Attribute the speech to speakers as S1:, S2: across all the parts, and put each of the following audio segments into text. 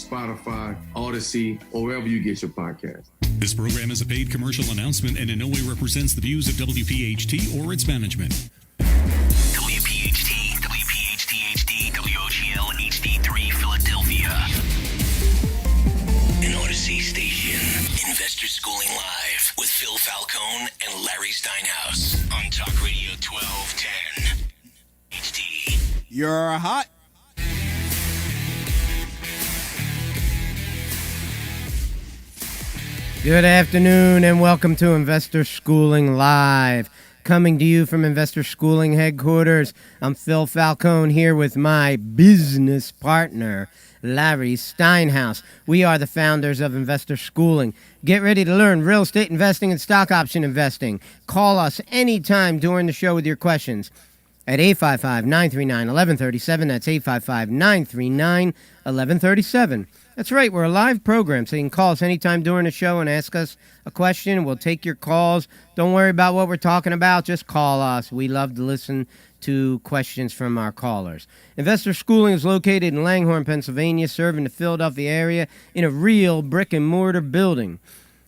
S1: Spotify, Odyssey, or wherever you get your podcast.
S2: This program is a paid commercial announcement and in no way represents the views of WPHT or its management.
S3: WPHT, WPHT-HD, WOGL HD3 Philadelphia. An Odyssey station. Investor Schooling Live with Phil Falcone and Larry Steinhaus on Talk Radio 1210. HD.
S4: You're hot.
S5: Good afternoon and welcome to Investor Schooling Live. Coming to you from Investor Schooling headquarters, I'm Phil Falcone here with my business partner, Larry Steinhaus. We are the founders of Investor Schooling. Get ready to learn real estate investing and stock option investing. Call us anytime during the show with your questions at 855-939-1137. That's 855-939-1137. That's right, we're a live program, so you can call us anytime during the show and ask us a question. We'll take your calls. Don't worry about what we're talking about. Just call us. We love to listen to questions from our callers. Investor Schooling is located in Langhorne, Pennsylvania, serving the Philadelphia area in a real brick-and-mortar building.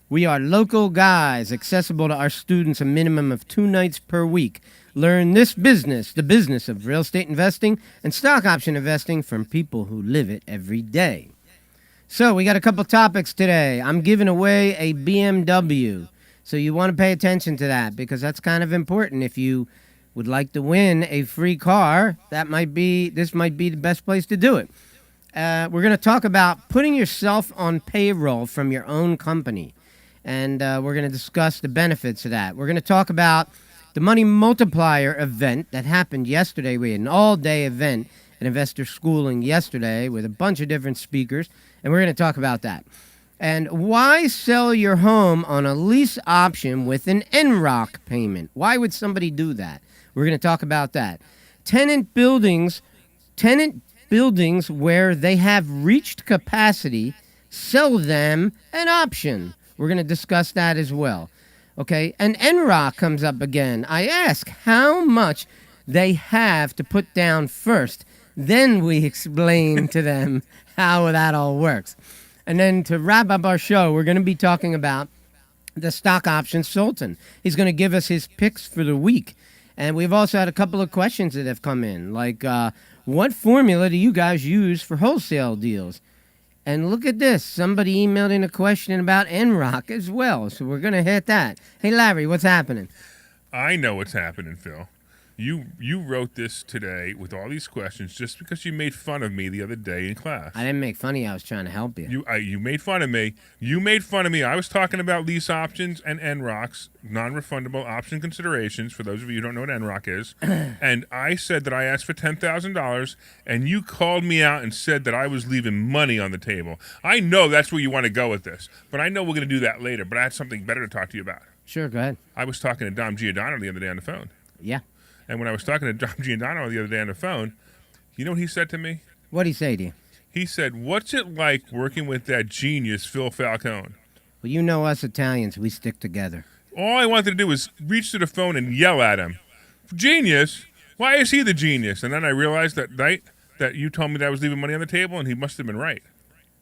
S5: We are local guys, accessible to our students a minimum of 2 nights per week. Learn this business, the business of real estate investing and stock option investing from people who live it every day. So we got a couple topics today. I'm giving away a BMW. So you want to pay attention to that because that's kind of important. If you would like to win a free car, this might be the best place to do it. We're going to talk about putting yourself on payroll from your own company. And we're going to discuss the benefits of that. We're going to talk about the Money Multiplier event that happened yesterday. We had an all-day event at Investor Schooling yesterday with a bunch of different speakers. And we're going to talk about that. And why sell your home on a lease option with an NROC payment? Why would somebody do that? We're going to talk about that. Tenant buildings where they have reached capacity, sell them an option. We're going to discuss that as well. Okay, and NROC comes up again. I ask how much they have to put down first. Then we explain to them how that all works. And then to wrap up our show, we're going to be talking about the stock option sultan. He's going to give us his picks for the week. And we've also had a couple of questions that have come in, like what formula do you guys use for wholesale deals? And look at this. Somebody emailed in a question about NROC as well. So we're going to hit that. Hey, Larry, what's happening?
S6: I know what's happening, Phil. You wrote this today with all these questions just because you made fun of me the other day in class.
S5: I didn't make fun of you. I was trying to help you.
S6: You made fun of me. You made fun of me. I was talking about lease options and NROCs, non-refundable option considerations, for those of you who don't know what NROC is. And I said that I asked for $10,000, and you called me out and said that I was leaving money on the table. I know that's where you want to go with this, but I know we're going to do that later, but I had something better to talk to you about.
S5: Sure, go ahead.
S6: I was talking to Dom Giordano the other day on the phone.
S5: Yeah.
S6: And when I was talking to Dom Giordano the other day on the phone, you know what he said to me?
S5: What'd he say to you?
S6: He said, "What's it like working with that genius, Phil Falcone?"
S5: Well, you know us Italians, we stick together.
S6: All I wanted to do was reach to the phone and yell at him. "Genius? Why is he the genius?" And then I realized that night that you told me that I was leaving money on the table, and he must have been right.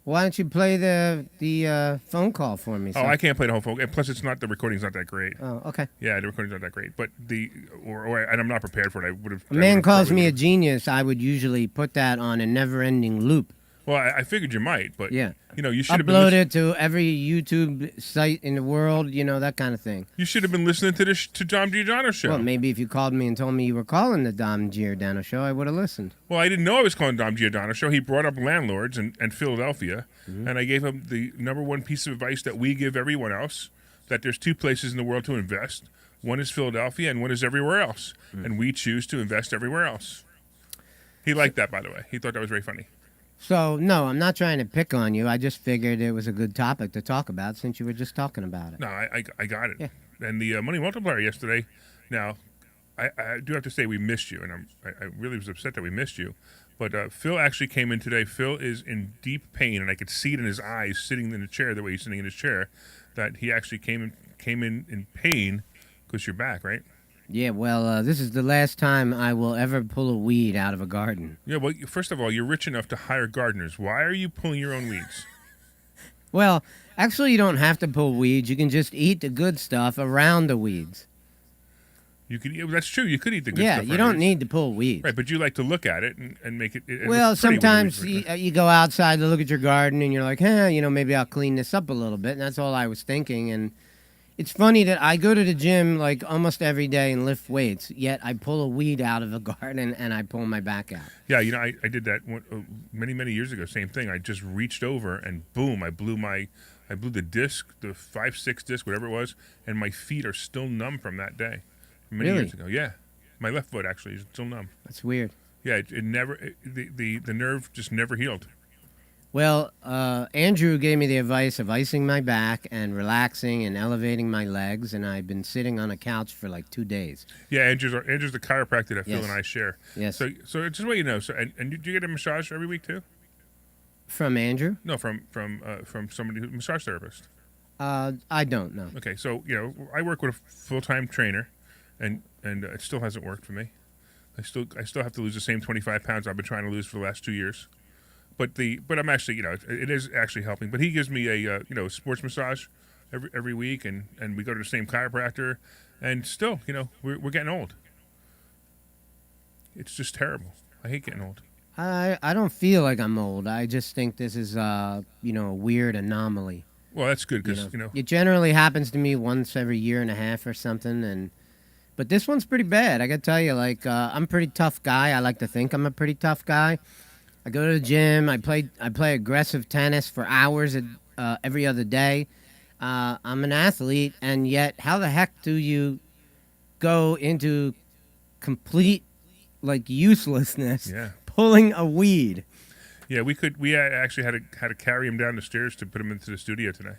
S5: Why don't you play the phone call for me?
S6: Oh, I can't play the whole phone. And plus, the recording's not that great.
S5: Oh, okay.
S6: Yeah, the recording's not that great. But and I'm not prepared for it. I would have.
S5: A man calls me a genius. I would usually put that on a never-ending loop.
S6: Well, I figured you might, but
S5: yeah,
S6: you should have
S5: upload it to every YouTube site in the world, that kind of thing.
S6: You should have been listening to Dom Giordano show.
S5: Well, maybe if you called me and told me you were calling the Dom Giordano show, I would have listened.
S6: Well, I didn't know I was calling Dom Giordano show. He brought up landlords and Philadelphia, and I gave him the number one piece of advice that we give everyone else: that there's 2 places in the world to invest. One is Philadelphia, and one is everywhere else, and we choose to invest everywhere else. He liked that, by the way. He thought that was very funny.
S5: So, no, I'm not trying to pick on you. I just figured it was a good topic to talk about since you were just talking about it.
S6: No, I got it.
S5: Yeah.
S6: And the Money Multiplier yesterday, now, I do have to say we missed you, and I really was upset that we missed you. But Phil actually came in today. Phil is in deep pain, and I could see it in his eyes sitting in the chair, the way he's sitting in his chair, that he actually came in pain because you're back, right?
S5: Yeah, well, this is the last time I will ever pull a weed out of a garden.
S6: Yeah, well, first of all, you're rich enough to hire gardeners. Why are you pulling your own weeds?
S5: Well, actually, you don't have to pull weeds. You can just eat the good stuff around the weeds.
S6: You could. That's true. You could eat the good
S5: Yeah,
S6: stuff.
S5: you
S6: right?
S5: don't need to pull weeds.
S6: Right, but you like to look at it and make it. It
S5: Well,
S6: looks pretty when
S5: sometimes
S6: the weeds are-
S5: you go outside to look at your garden and you're like, maybe I'll clean this up a little bit. And that's all I was thinking. And it's funny that I go to the gym like almost every day and lift weights, yet I pull a weed out of a garden and I pull my back out.
S6: Yeah, I did that many years ago. Same thing. I just reached over and boom, I blew the disc, the 5/6 disc, whatever it was, and my feet are still numb from that day. Many
S5: Really?
S6: years ago. Yeah, my left foot actually is still numb.
S5: That's weird.
S6: Yeah, the nerve just never healed.
S5: Well, Andrew gave me the advice of icing my back and relaxing and elevating my legs, and I've been sitting on a couch for like 2 days.
S6: Yeah, Andrew's the chiropractor that Phil
S5: Yes.
S6: and I share.
S5: Yes.
S6: So just so you know, and do you get a massage every week too?
S5: From Andrew?
S6: No, from somebody who's a massage therapist.
S5: I don't know.
S6: Okay, so I work with a full-time trainer, and it still hasn't worked for me. I still have to lose the same 25 pounds I've been trying to lose for the last 2 years. But I'm actually it is actually helping. But he gives me a sports massage every week, and we go to the same chiropractor, and still we're getting old. It's just terrible. I hate getting old.
S5: I don't feel like I'm old. I just think this is a weird anomaly.
S6: Well, that's good because
S5: It generally happens to me once every year and a half or something, but this one's pretty bad. I gotta tell you, I'm a pretty tough guy. I like to think I'm a pretty tough guy. I go to the gym. I play aggressive tennis for hours every other day. I'm an athlete, and yet how the heck do you go into complete uselessness
S6: Yeah.
S5: pulling a weed?
S6: Yeah, we actually had to carry him down the stairs to put him into the studio today.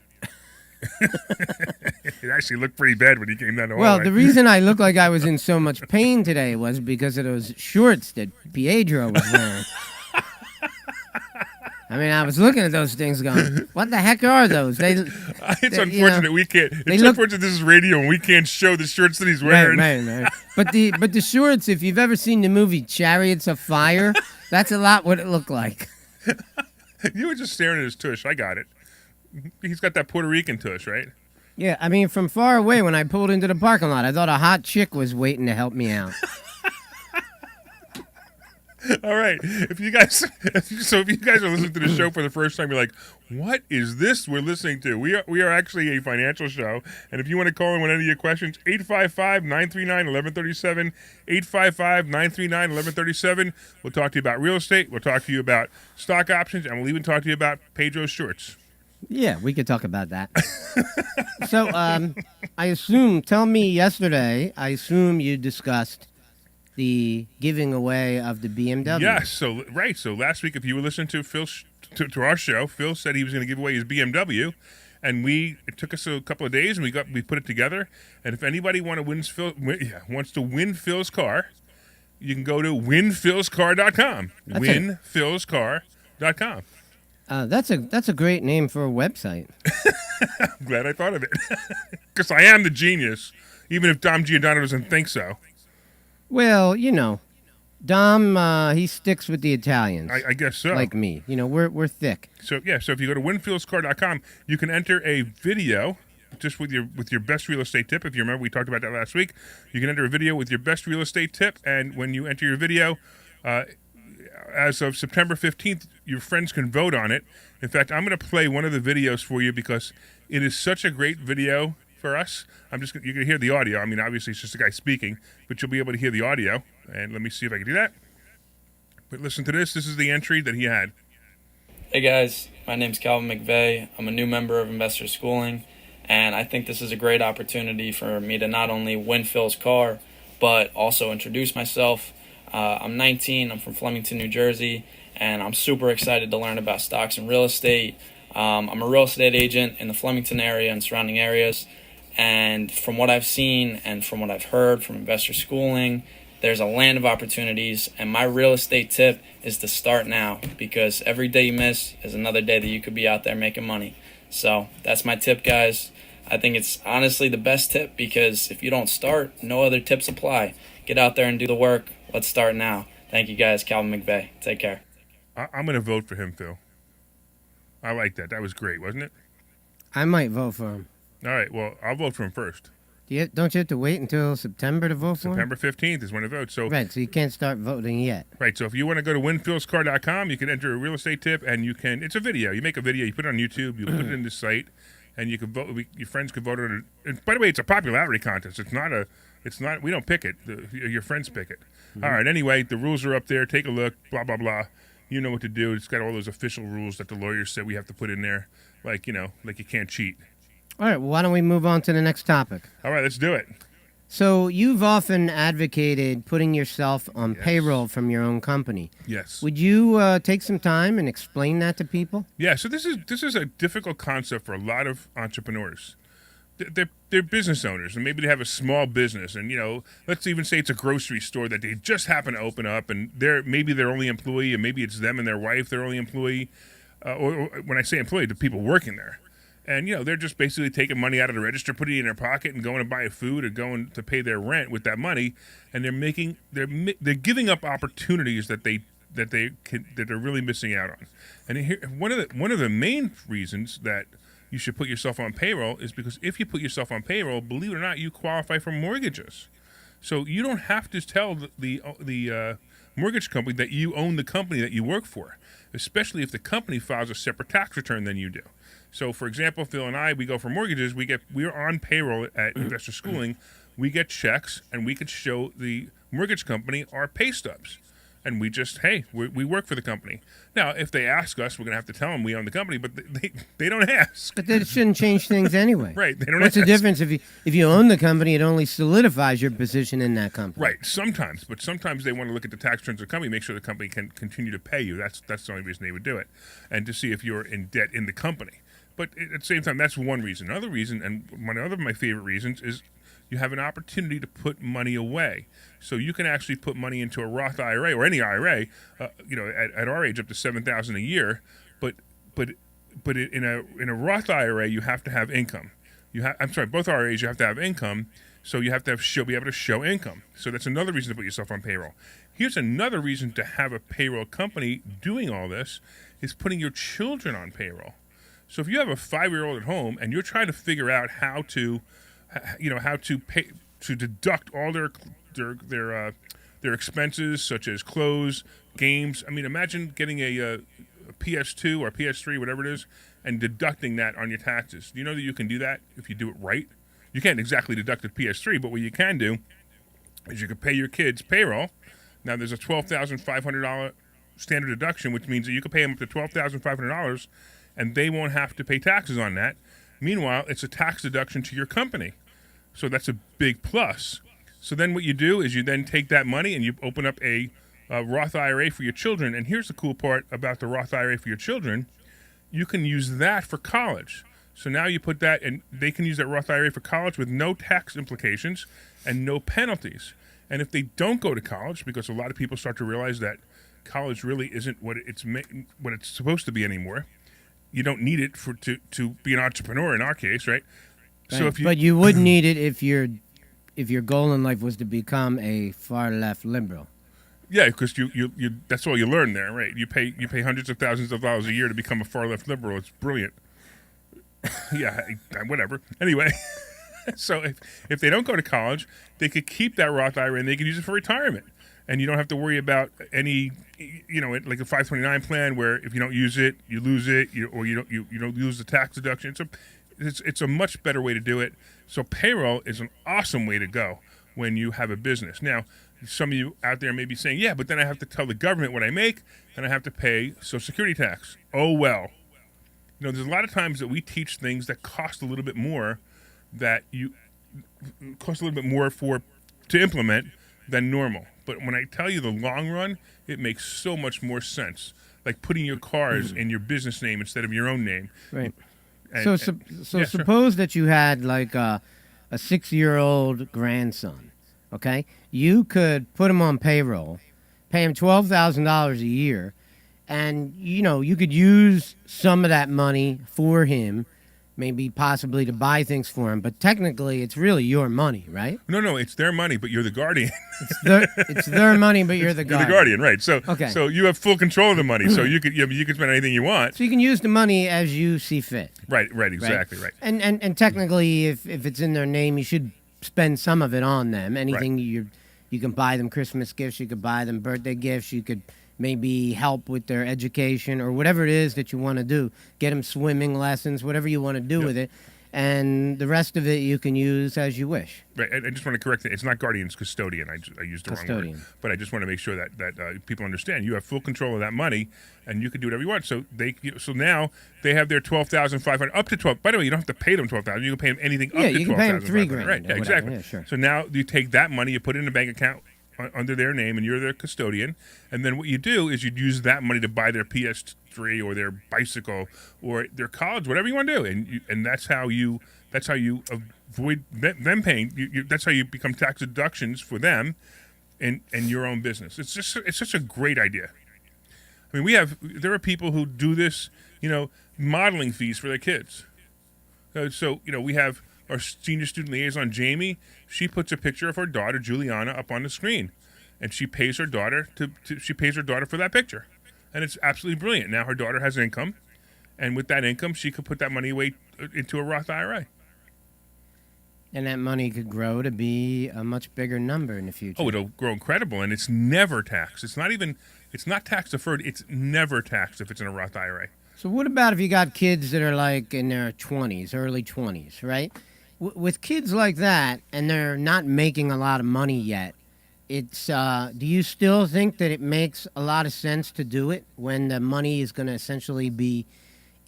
S6: It actually looked pretty bad when he came down the
S5: Well,
S6: hallway.
S5: the reason I looked like I was in so much pain today was because of those shorts that Pietro was wearing. I mean, I was looking at those things going, what the heck are those?
S6: It's
S5: they-
S6: unfortunate we can't. It's
S5: look-
S6: unfortunate this is radio and we can't show the shirts that he's
S5: Right,
S6: wearing.
S5: right. But the shorts, if you've ever seen the movie Chariots of Fire, that's a lot what it looked like.
S6: You were just staring at his tush. I got it. He's got that Puerto Rican tush, right?
S5: Yeah, I mean, from far away when I pulled into the parking lot, I thought a hot chick was waiting to help me out.
S6: All right. If you guys are listening to the show for the first time, you're like, "What is this we're listening to?" We are actually a financial show, and if you want to call in with any of your questions, 855-939-1137, 855-939-1137. We'll talk to you about real estate. We'll talk to you about stock options, and we'll even talk to you about Pedro's shorts.
S5: Yeah, we could talk about that. So, tell me yesterday, I assume you discussed the giving away of the BMW.
S6: Yes. So last week, if you were listening to Phil to our show, Phil said he was going to give away his BMW, and it took us a couple of days, and we put it together. And if anybody wants to win Phil's car, you can go to winphilscar.com. Winphilscar.com.
S5: That's a great name for a website.
S6: I'm glad I thought of it because I am the genius, even if Dom Giordano doesn't think so.
S5: Well, Dom, he sticks with the Italians.
S6: I guess so.
S5: Like me. We're thick.
S6: So if you go to winphilscar.com, you can enter a video just with your best real estate tip. If you remember, we talked about that last week. You can enter a video with your best real estate tip, and when you enter your video, as of September 15th, your friends can vote on it. In fact, I'm going to play one of the videos for you because it is such a great video for us. You're going to hear the audio. I mean, obviously, it's just a guy speaking, but you'll be able to hear the audio. And let me see if I can do that. But listen to this. This is the entry that he had.
S4: Hey guys, my name's Calvin McVeigh. I'm a new member of Investor Schooling, and I think this is a great opportunity for me to not only win Phil's car, but also introduce myself. I'm 19, I'm from Flemington, New Jersey, and I'm super excited to learn about stocks and real estate. I'm a real estate agent in the Flemington area and surrounding areas, and from what I've seen and from what I've heard from Investor Schooling, there's a land of opportunities, and my real estate tip is to start now, because every day you miss is another day that you could be out there making money. So that's my tip, guys. I think it's honestly the best tip because if you don't start, no other tips apply. Get out there and do the work. Let's start now. Thank you guys, Calvin McVeigh. Take care.
S6: I'm going to vote for him, Phil. I like that. That was great, wasn't it?
S5: I might vote for him.
S6: All right. Well, I'll vote for him first.
S5: Don't you have to wait until September to vote for him?
S6: September 15th is when it votes. So
S5: Right, so you can't start voting yet.
S6: Right. So if you want to go to winphilscar.com, you can enter a real estate tip, and you can. It's a video. You make a video, you put it on YouTube, you put it in the site, and you can vote. Your friends can vote on it. And by the way, it's a popularity contest. It's not. We don't pick it. Your friends pick it. All right. Anyway, the rules are up there. Take a look. Blah blah blah. You know what to do. It's got all those official rules that the lawyers said we have to put in there. Like you can't cheat.
S5: All right, well, why don't we move on to the next topic?
S6: All right. Let's do it.
S5: So you've often advocated putting yourself on payroll from your own company.
S6: Yes.
S5: Would you take some time and explain that to people?
S6: Yeah. So this is a difficult concept for a lot of entrepreneurs. They're business owners, and maybe they have a small business, and let's even say it's a grocery store that they just happen to open up, and maybe their only employee, and maybe it's them and their wife, their only employee, or when I say employee, the people working there. And, they're just basically taking money out of the register, putting it in their pocket, and going to buy food or going to pay their rent with that money. And they're giving up opportunities that they're really missing out on. And here, one of the main reasons that you should put yourself on payroll is because if you put yourself on payroll, believe it or not, you qualify for mortgages. So you don't have to tell the mortgage company that you own the company that you work for, especially if the company files a separate tax return than you do. So, for example, Phil and I, we go for mortgages. We're on payroll at Investor Schooling. We get checks, and we can show the mortgage company our pay stubs. And we just, we work for the company. Now, if they ask us, we're going to have to tell them we own the company, but they don't ask.
S5: But that shouldn't change things anyway.
S6: Right. They don't
S5: What's
S6: ask.
S5: the difference if you own the company? It only solidifies your position in that company.
S6: Right. Sometimes, but sometimes they want to look at the tax returns of the company, make sure the company can continue to pay you. That's the only reason they would do it, and to see if you're in debt in the company. But at the same time, that's one reason. Another reason, and one of my favorite reasons, is you have an opportunity to put money away. So you can actually put money into a Roth IRA or any IRA, at our age up to $7,000 a year. But in a Roth IRA, you have to have income. Both IRAs you have to have income. So you have to be able to show income. So that's another reason to put yourself on payroll. Here's another reason to have a payroll company doing all this is putting your children on payroll. So if you have a 5-year-old at home and you're trying to figure out how to pay to deduct all their expenses such as clothes, games. I mean, imagine getting a PS2 or PS3, whatever it is, and deducting that on your taxes. Do you know that you can do that if you do it right? You can't exactly deduct a PS3, but what you can do is you can pay your kids payroll. Now there's a $12,500 standard deduction, which means that you can pay them up to $12,500, and they won't have to pay taxes on that. Meanwhile, it's a tax deduction to your company. So that's a big plus. So then what you do is you then take that money and you open up a Roth IRA for your children. And here's the cool part about the Roth IRA for your children. You can use that for college. So now you put that, and they can use that Roth IRA for college with no tax implications and no penalties. And if they don't go to college, because a lot of people start to realize that college really isn't what it's supposed to be anymore, you don't need it to be an entrepreneur in our case, right? So
S5: But you would need it if your goal in life was to become a far left liberal.
S6: Yeah, because you that's all you learn there, right? You pay hundreds of thousands of dollars a year to become a far left liberal. It's brilliant. Yeah, whatever. Anyway, so if they don't go to college, they could keep that Roth IRA and they could use it for retirement. And you don't have to worry about any, like a 529 plan where if you don't use it, you lose it, or you don't lose the tax deduction. It's a much better way to do it. So payroll is an awesome way to go when you have a business. Now, some of you out there may be saying, yeah, but then I have to tell the government what I make, and I have to pay Social Security tax. Oh, well. There's a lot of times that we teach things that cost a little bit more to implement than normal. But when I tell you the long run, it makes so much more sense. Like putting your cars in your business name instead of your own name.
S5: Right.
S6: And,
S5: Suppose that you had like a 6-year-old grandson, okay? You could put him on payroll, pay him $12,000 a year, and, you could use some of that money for him maybe possibly to buy things for them. But technically, it's really your money, right?
S6: No, it's their money, but you're the guardian.
S5: It's their money, but you're the
S6: You're
S5: guardian.
S6: the guardian, right? So,
S5: Okay.
S6: so you have full control of the money. So you could spend anything you want.
S5: So you can use the money as you see fit.
S6: Right, exactly, right.
S5: And technically, if it's in their name, you should spend some of it on them. Anything you can buy them Christmas gifts, you could buy them birthday gifts, you could maybe help with their education or whatever it is that you want to do. Get them swimming lessons, whatever you want to do with it. And the rest of it you can use as you wish.
S6: Right. I just want to correct it. It's not guardian, it's custodian. I used the wrong
S5: Custodian.
S6: word. But I just want to make sure that people understand. You have full control of that money, and you can do whatever you want. So now they have their $12,500 up to 12. By the way, you don't have to pay them $12,000. You can pay them anything up to $12,500.
S5: You can pay them $3,000.
S6: Right. Yeah,
S5: or whatever.
S6: exactly.
S5: Yeah, sure.
S6: So now you take that money, you put it in a bank account under their name, and you're their custodian. And then what you do is you use that money to buy their PS3 or their bicycle or their college, whatever you want to do. And that's how you avoid them paying. That's how you become tax deductions for them in your own business. It's such a great idea. I mean, there are people who do this, modeling fees for their kids. So we have our senior student liaison, Jamie. She puts a picture of her daughter, Juliana, up on the screen, and she pays her daughter for that picture, and it's absolutely brilliant. Now her daughter has income, and with that income, she could put that money away into a Roth IRA.
S5: And that money could grow to be a much bigger number in the future.
S6: Oh, it'll grow incredible, and it's never taxed. It's not tax deferred. It's never taxed if it's in a Roth IRA.
S5: So what about if you got kids that are like in their 20s, early 20s, right? With kids like that, and they're not making a lot of money yet, it's do you still think that it makes a lot of sense to do it when the money is going to essentially be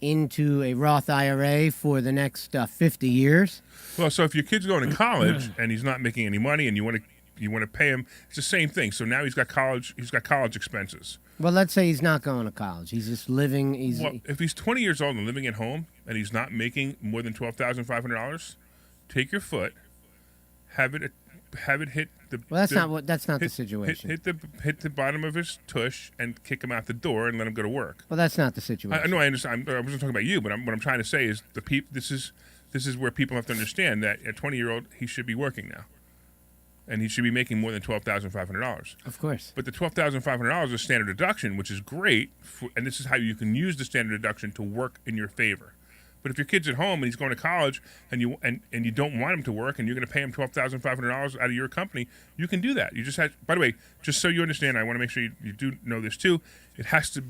S5: into a Roth IRA for the next 50 years?
S6: Well, so if your kid's going to college and he's not making any money, and you want to pay him, it's the same thing. So now he's got college expenses.
S5: Well, let's say he's not going to college. He's just living.
S6: If he's 20 years old and living at home and he's not making more than $12,500, take your foot, have it hit the.
S5: Well, that's not the situation.
S6: Hit the bottom of his tush and kick him out the door and let him go to work.
S5: Well, that's not the situation.
S6: I know. I understand. I wasn't talking about you, but what I'm trying to say is this is where people have to understand that a 20-year-old, he should be working now, and he should be making more than $12,500.
S5: Of course.
S6: But the $12,500 is standard deduction, which is great, and this is how you can use the standard deduction to work in your favor. But if your kid's at home and he's going to college and you don't want him to work and you're going to pay him $12,500 out of your company, you can do that. You just have. By the way, just so you understand, I want to make sure you do know this too. It has to.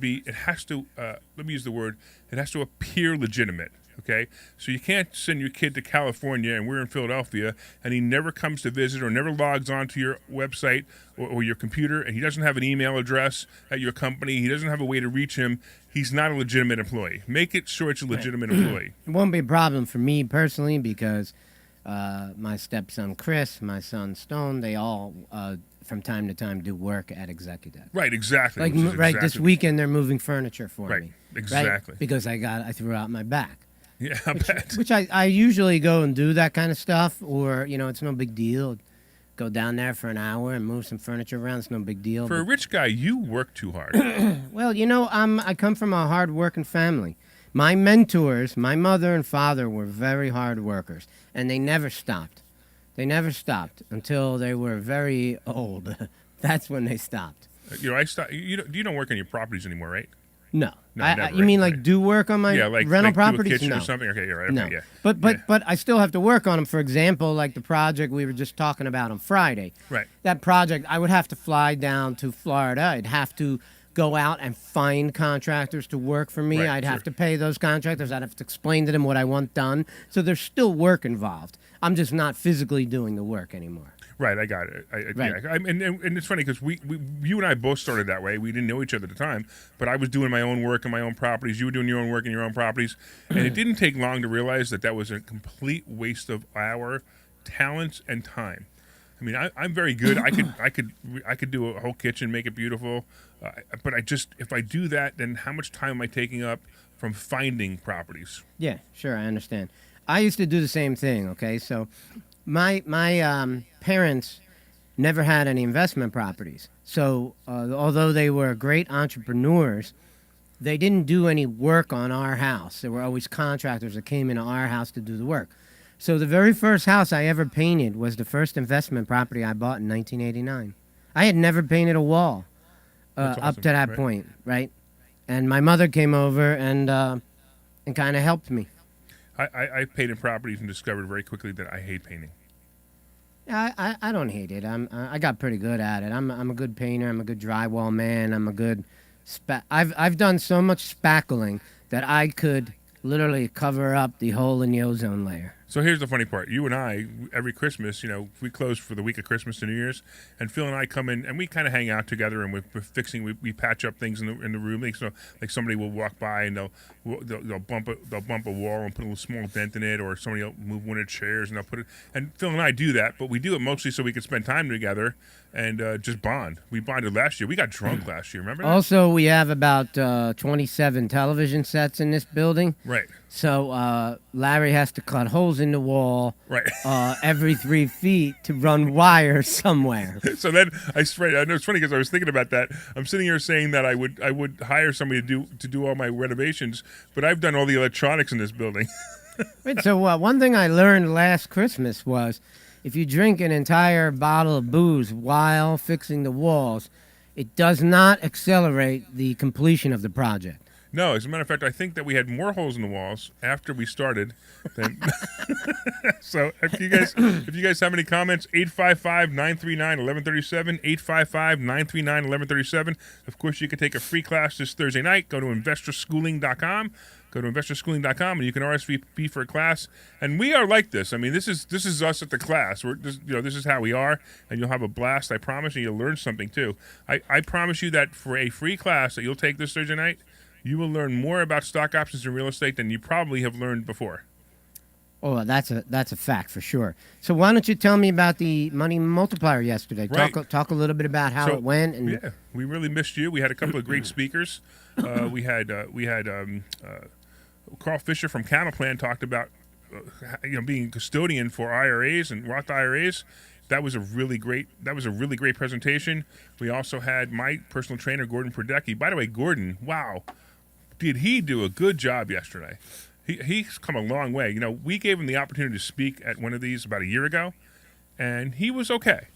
S6: Let me use the word. It has to appear legitimate. Okay, so you can't send your kid to California and we're in Philadelphia and he never comes to visit or never logs onto your website or your computer and he doesn't have an email address at your company. He doesn't have a way to reach him. He's not a legitimate employee. Make it sure it's a legitimate employee.
S5: It won't be a problem for me personally because my stepson Chris, my son Stone, they all from time to time do work at Executive.
S6: Right, exactly.
S5: Right, this weekend they're moving furniture for
S6: right,
S5: me.
S6: Exactly.
S5: Right? Because I threw out my back.
S6: Yeah, I bet.
S5: Which I usually go and do that kind of stuff, or, it's no big deal. Go down there for an hour and move some furniture around. It's no big deal.
S6: For a rich guy, you work too hard.
S5: Well, I come from a hard-working family. My mentors, my mother and father, were very hard workers, and they never stopped. They never stopped until they were very old. That's when they stopped.
S6: I stopped. You don't work on your properties anymore, right?
S5: No.
S6: Never,
S5: you mean
S6: right.
S5: like do work on my rental properties?
S6: Do a kitchen
S5: No.
S6: or something? Okay, you're right.
S5: No.
S6: Okay, yeah.
S5: But I still have to work on them. For example, like the project we were just talking about on Friday.
S6: Right.
S5: That project, I would have to fly down to Florida. I'd have to go out and find contractors to work for me.
S6: Right,
S5: I'd
S6: sure.
S5: have to pay those contractors. I'd have to explain to them what I want done. So there's still work involved. I'm just not physically doing the work anymore.
S6: Right, I got it.
S5: Right.
S6: Yeah, and it's funny because you and I both started that way. We didn't know each other at the time, but I was doing my own work in my own properties. You were doing your own work in your own properties, and it didn't take long to realize that was a complete waste of our talents and time. I mean, I'm very good. I could do a whole kitchen, make it beautiful, but if I do that, then how much time am I taking up from finding properties?
S5: Yeah, sure, I understand. I used to do the same thing. Okay, so. My parents never had any investment properties. So although they were great entrepreneurs, they didn't do any work on our house. There were always contractors that came into our house to do the work. So the very first house I ever painted was the first investment property I bought in 1989. I had never painted a wall
S6: That's
S5: up
S6: awesome,
S5: to that
S6: right.
S5: point, right? And my mother came over and kind of helped me.
S6: I painted properties and discovered very quickly that I hate painting.
S5: I don't hate it. I got pretty good at it. I'm a good painter. I'm a good drywall man. I'm a good I've done so much spackling that I could literally cover up the hole in the ozone layer.
S6: So here's the funny part. You and I, every Christmas, we close for the week of Christmas to New Year's, and Phil and I come in and we kind of hang out together, and we're fixing. We patch up things in the room. Like somebody will walk by and they'll bump a wall and put a little small dent in it, or somebody will move one of the chairs and they'll put it. And Phil and I do that, but we do it mostly so we can spend time together and just bond. We bonded last year. We got drunk last year. Remember that?
S5: Also, we have about 27 television sets in this building.
S6: Right.
S5: So Larry has to cut holes in the wall
S6: Right.
S5: every 3 feet to run wires somewhere.
S6: So then I know it's funny because I was thinking about that. I'm sitting here saying that I would hire somebody to do all my renovations, but I've done all the electronics in this building.
S5: Right, so one thing I learned last Christmas was if you drink an entire bottle of booze while fixing the walls, it does not accelerate the completion of the project.
S6: No, as a matter of fact, I think that we had more holes in the walls after we started than. So if you guys have any comments, 855-939-1137, 855-939-1137. Of course, you can take a free class this Thursday night. Go to investorschooling.com. Go to investorschooling.com and you can RSVP for a class. And we are like this. I mean, this is us at the class. This is how we are, and you'll have a blast. I promise you, you'll learn something too. I promise you that for a free class that you'll take this Thursday night, you will learn more about stock options and real estate than you probably have learned before.
S5: Oh, that's a fact for sure. So why don't you tell me about the money multiplier yesterday?
S6: Right.
S5: Talk a little bit about how it went. And
S6: yeah, we really missed you. We had a couple of great speakers. We had Carl Fisher from Camaplan talked about being custodian for IRAs and Roth IRAs. That was a really great presentation. We also had my personal trainer, Gordon Prodecki. By the way, Gordon, wow, did he do a good job yesterday? He's come a long way. We gave him the opportunity to speak at one of these about a year ago, and he was okay.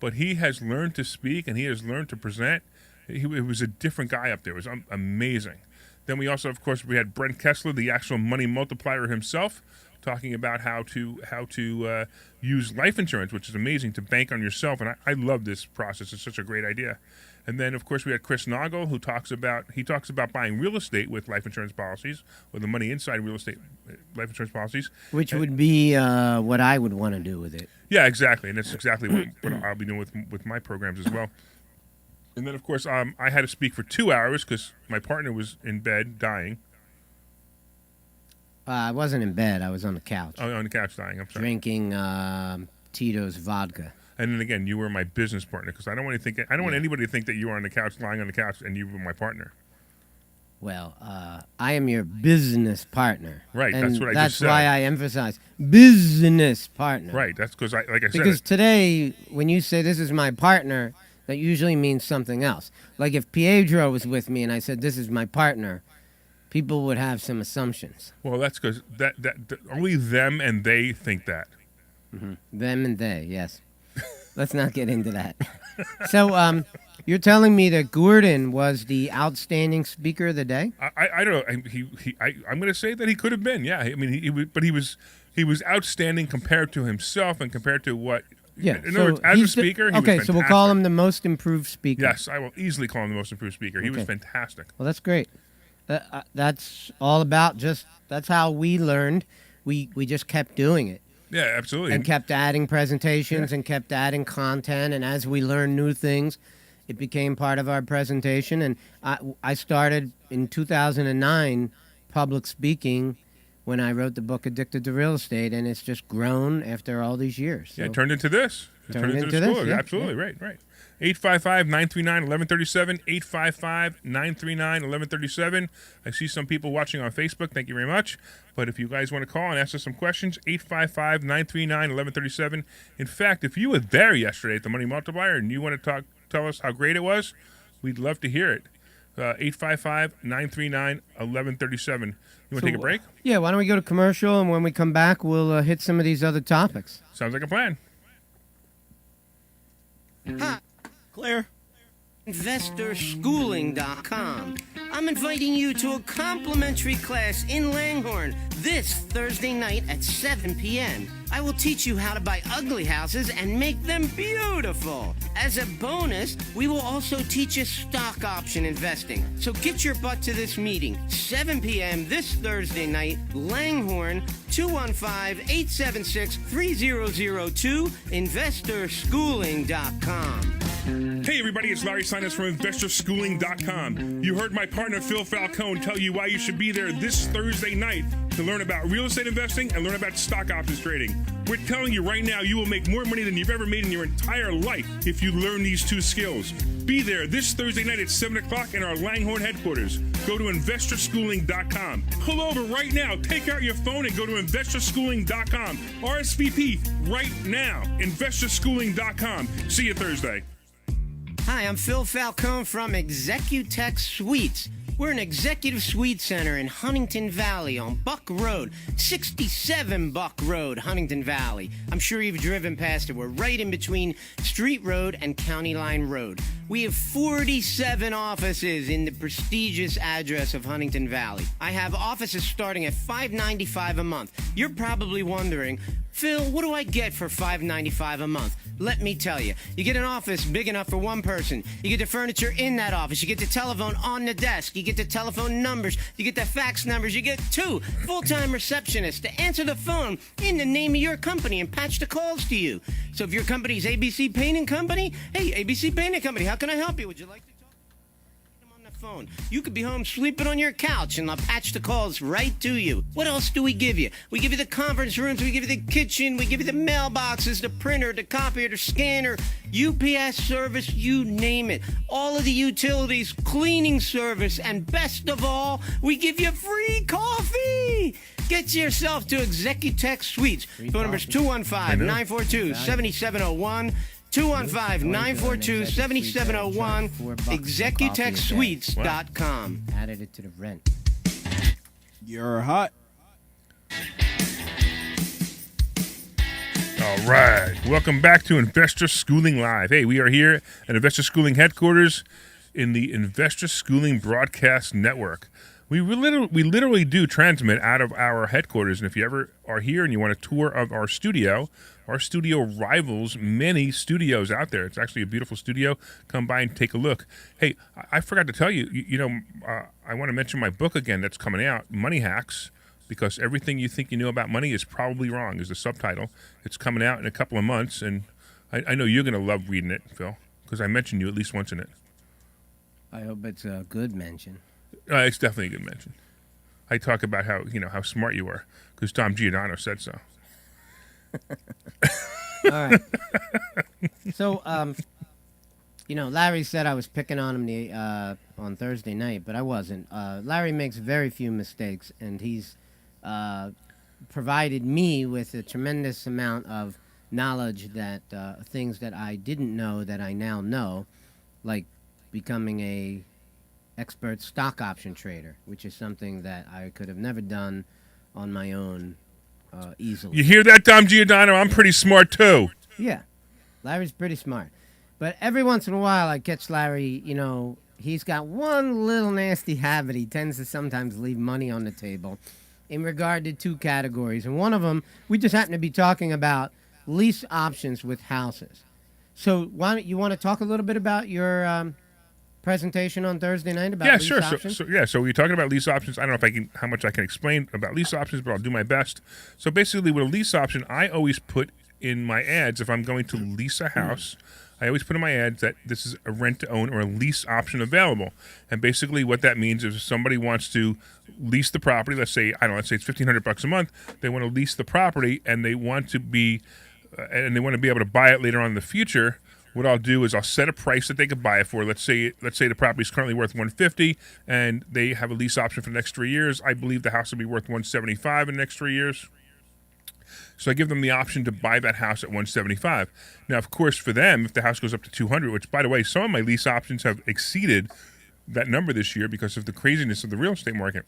S6: But he has learned to speak, and he has learned to present. He was a different guy up there. It was amazing. Then we also, of course, we had Brent Kessler, the actual money multiplier himself, talking about how to use life insurance, which is amazing, to bank on yourself. And I love this process. It's such a great idea. And then, of course, we had Chris Noggle, who talks about buying real estate with life insurance policies, or the money inside real estate life insurance policies.
S5: which would be what I would want to do with it.
S6: Yeah, exactly. And that's exactly what I'll be doing with my programs as well. And then, of course, I had to speak for 2 hours because my partner was in bed dying.
S5: I wasn't in bed. I was on the couch
S6: On the couch dying. I'm sorry.
S5: drinking Tito's vodka.
S6: And then again, you were my business partner because I don't want anybody to think that you were on the couch, lying on the couch, and you were my partner.
S5: Well, I am your business partner.
S6: Right,
S5: And
S6: that's what I
S5: that's
S6: just said.
S5: why I emphasize business partner.
S6: Right. That's because like I
S5: Because
S6: said,
S5: today, when you say this is my partner, that usually means something else. Like if Pietro was with me and I said this is my partner, people would have some assumptions.
S6: well, that's because that only them and they think that.
S5: Them and they, yes. Let's not get into that. So, you're telling me that Gordon was the outstanding speaker of the day?
S6: I don't know. I'm going to say that he could have been. Yeah. I mean, he was outstanding compared to himself and compared to what.
S5: Yeah.
S6: In other words, as a
S5: he's the-
S6: speaker, he
S5: okay,
S6: was
S5: so we'll call
S6: fantastic.
S5: him the most improved speaker.
S6: Yes, I will easily call him the most improved speaker. He was
S5: Okay.
S6: fantastic.
S5: Well, that's great. That's all about that's how we learned. We just kept doing it.
S6: Yeah, absolutely.
S5: And kept adding presentations and kept adding content. And as we learned new things, it became part of our presentation. And I started in 2009 public speaking when I wrote the book Addicted to Real Estate. And it's just grown after all these years.
S6: Yeah,
S5: So-
S6: it turned into this. It
S5: Turned
S6: turned into
S5: into
S6: the
S5: this,
S6: school.
S5: yeah,
S6: Absolutely, right. 855-939-1137, 855-939-1137. I see some people watching on Facebook. Thank you very much. But if you guys want to call and ask us some questions, 855-939-1137. In fact, if you were there yesterday at the Money Multiplier and you want to tell us how great it was, we'd love to hear it. 855-939-1137. You want to take a break?
S5: Yeah, why don't we go to commercial, and when we come back, we'll hit some of these other topics.
S6: Sounds like a plan.
S5: Hi. Claire. InvestorSchooling.com. I'm inviting you to a complimentary class in Langhorne this Thursday night at 7 p.m. I will teach you how to buy ugly houses and make them beautiful. As a bonus, we will also teach you stock option investing. So get your butt to this meeting, 7 p.m. this Thursday night, Langhorne, 215-876-3002, InvestorSchooling.com.
S6: Hey everybody, it's Larry Sinus from InvestorSchooling.com. You heard my partner Phil Falcone tell you why you should be there this Thursday night to learn about real estate investing and learn about stock options trading. We're telling you right now you will make more money than you've ever made in your entire life if you learn these two skills. Be there this Thursday night at 7 o'clock in our Langhorne headquarters. Go to InvestorSchooling.com. Pull over right now. Take out your phone and go to InvestorSchooling.com. RSVP right now. InvestorSchooling.com. See you Thursday.
S5: Hi, I'm Phil Falcone from Executech Suites. We're an executive suite center in Huntington Valley on Buck Road, 67 Buck Road, Huntington Valley. I'm sure you've driven past it. We're right in between Street Road and County Line Road. We have 47 offices in the prestigious address of Huntington Valley. I have offices starting at $595 a month. You're probably wondering, Phil, what do I get for $595 a month? Let me tell you. You get an office big enough for one person. You get the furniture in that office. You get the telephone on the desk. You get the telephone numbers. You get the fax numbers. You get 2 full-time receptionists to answer the phone in the name of your company and patch the calls to you. So if your company's ABC Painting Company, hey, ABC Painting Company, how can I help you? Would you like to talk? Get them on the phone. You could be home sleeping on your couch and I'll patch the calls right to you. What else do we give you? We give you the conference rooms, we give you the kitchen, we give you the mailboxes, the printer, the copier, the scanner, UPS service, you name it. All of the utilities, cleaning service, and best of all, we give you free coffee. Get yourself to Executech Suites. Phone number is 215-942-7701. 215-942-7701. ExecutechSuites.com. Added it to the rent.
S7: You're hot.
S6: All right. Welcome back to Investor Schooling Live. Hey, we are here at Investor Schooling headquarters in the Investor Schooling Broadcast Network. We literally do transmit out of our headquarters, and if you ever are here and you want a tour of our studio rivals many studios out there. It's actually a beautiful studio. Come by and take a look. Hey, I forgot to tell you, I want to mention my book again that's coming out, Money Hacks, because everything you think you know about money is probably wrong, is the subtitle. It's coming out in a couple of months, and I know you're going to love reading it, Phil, because I mentioned you at least once in it.
S5: I hope it's a good mention.
S6: It's definitely a good mention. I talk about how smart you are because Tom Giordano said so.
S5: All right. So, Larry said I was picking on him on Thursday night, but I wasn't. Larry makes very few mistakes, and he's provided me with a tremendous amount of knowledge that things that I didn't know that I now know, like becoming a expert stock option trader, which is something that I could have never done on my own easily.
S6: You hear that, Tom Giordano? I'm pretty smart too.
S5: Yeah, Larry's pretty smart. But every once in a while I catch Larry, he's got one little nasty habit. He tends to sometimes leave money on the table in regard to 2 categories. And one of them, we just happen to be talking about lease options with houses. So why don't you want to talk a little bit about your presentation on Thursday night about lease options?
S6: So we're talking about lease options. I don't know how much I can explain about lease options, but I'll do my best. So basically with a lease option, I always put in my ads, if I'm going to lease a house, I always put in my ads that this is a rent to own or a lease option available. And basically what that means is if somebody wants to lease the property, let's say it's $1,500 a month, they want to lease the property and they want to be able to buy it later on in the future. What I'll do is I'll set a price that they could buy it for. Let's say the property is currently worth $150, and they have a lease option for the next 3 years. I believe the house will be worth $175 in the next 3 years. So I give them the option to buy that house at $175. Now, of course, for them, if the house goes up to $200, which by the way, some of my lease options have exceeded that number this year because of the craziness of the real estate market.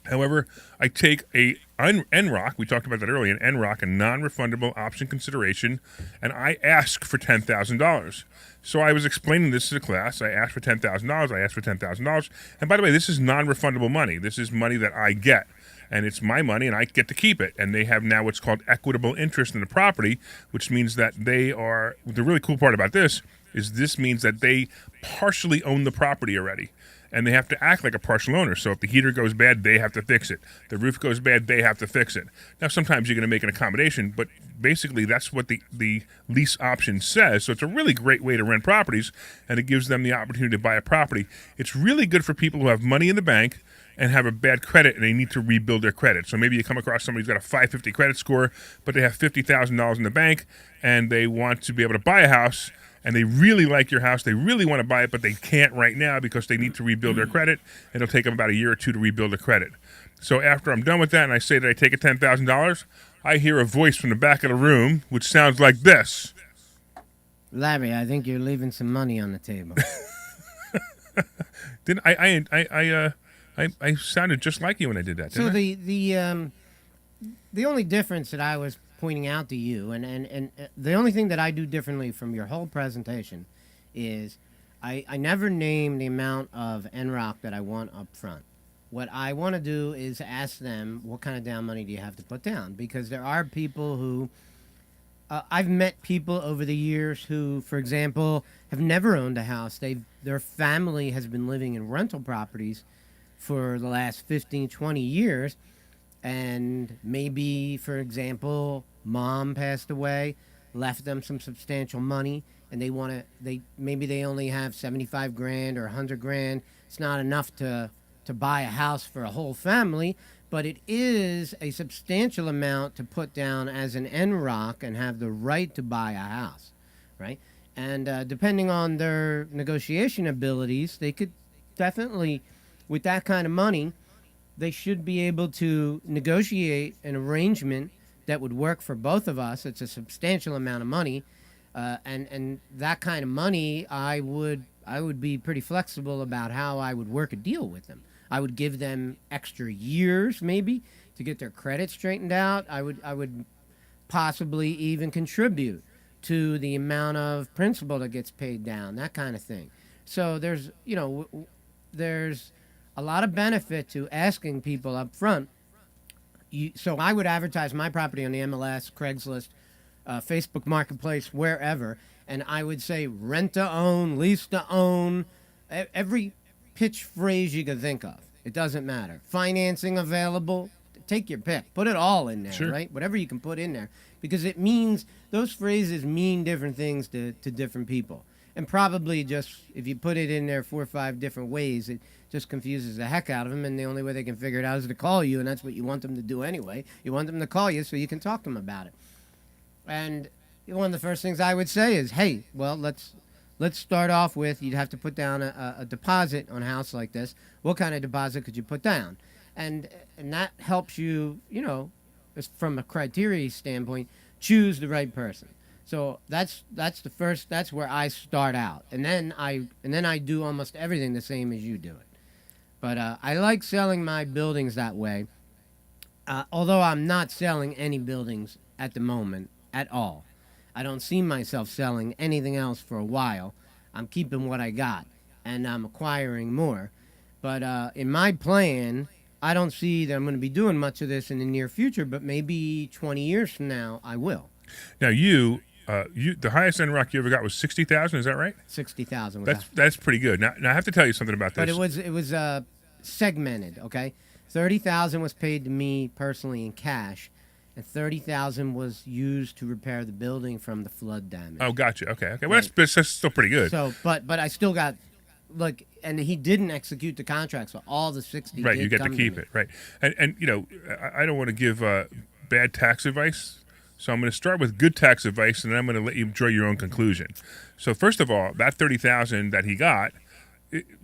S6: However, I take a NROC, we talked about that earlier, an NROC, a non-refundable option consideration, and I ask for $10,000. So I was explaining this to the class. I asked for $10,000. I asked for $10,000. And by the way, this is non-refundable money. This is money that I get, and it's my money, and I get to keep it. And they have now what's called equitable interest in the property, which means that they are, the really cool part about this is this means that they partially own the property already. And they have to act like a partial owner. So if the heater goes bad, they have to fix it. The roof goes bad, they have to fix it. Now, sometimes you're going to make an accommodation, but basically that's what the lease option says. So it's a really great way to rent properties, and it gives them the opportunity to buy a property. It's really good for people who have money in the bank and have a bad credit, and they need to rebuild their credit. So maybe you come across somebody who's got a 550 credit score, but they have $50,000 in the bank, and they want to be able to buy a house, and they really like your house, they really want to buy it, but they can't right now because they need to rebuild their credit. It'll take them about a year or two to rebuild their credit. So after I'm done with that and I say that I take a $10,000, I hear a voice from the back of the room, which sounds like this.
S5: Larry, I think you're leaving some money on the table.
S6: Didn't I sounded just like you when I did that,
S5: So
S6: didn't I?
S5: the only difference that I was pointing out to you, and the only thing that I do differently from your whole presentation is I never name the amount of NROC that I want up front. What I want to do is ask them, what kind of down money do you have to put down? Because there are people who, I've met people over the years who, for example, have never owned a house. Their family has been living in rental properties for the last 15, 20 years. And maybe, for example, mom passed away, left them some substantial money, and maybe they only have 75 grand or 100 grand. It's not enough to buy a house for a whole family, but it is a substantial amount to put down as an NROC and have the right to buy a house, right? And depending on their negotiation abilities, they could definitely, with that kind of money, they should be able to negotiate an arrangement that would work for both of us. It's a substantial amount of money, and that kind of money, I would be pretty flexible about how I would work a deal with them. I would give them extra years, maybe, to get their credit straightened out. I would possibly even contribute to the amount of principal that gets paid down, that kind of thing. So there's a lot of benefit to asking people up front. So I would advertise my property on the MLS, Craigslist, Facebook Marketplace, wherever, and I would say rent to own, lease to own, every pitch phrase you can think of. It doesn't matter. Financing available, take your pick. Put it all in there,
S6: Sure.
S5: right? Whatever you can put in there, because it means, those phrases mean different things to different people. And probably just, if you put it in there 4 or 5 different ways, it just confuses the heck out of them, and the only way they can figure it out is to call you, and that's what you want them to do anyway. You want them to call you so you can talk to them about it. And one of the first things I would say is, hey, well, let's start off with, you'd have to put down a deposit on a house like this. What kind of deposit could you put down? And that helps you, from a criteria standpoint, choose the right person. So that's where I start out, and then I do almost everything the same as you do it. But I like selling my buildings that way. Although I'm not selling any buildings at the moment at all. I don't see myself selling anything else for a while. I'm keeping what I got, and I'm acquiring more. But in my plan, I don't see that I'm going to be doing much of this in the near future. But maybe 20 years from now, I will.
S6: Now you the highest NROC you ever got was 60,000. Is that right?
S5: 60,000.
S6: That's pretty good. Now I have to tell you something about this.
S5: But it was segmented. Okay, 30,000 was paid to me personally in cash, and 30,000 was used to repair the building from the flood damage.
S6: Oh, gotcha. Okay. Well, that's still pretty good.
S5: So, but I still got, and he didn't execute the contract, so all the 60.
S6: Right,
S5: did
S6: you get to
S5: come
S6: keep
S5: me.
S6: it. Right, and I don't want to give bad tax advice. So I'm going to start with good tax advice, and then I'm going to let you draw your own conclusion. So first of all, that 30,000 that he got,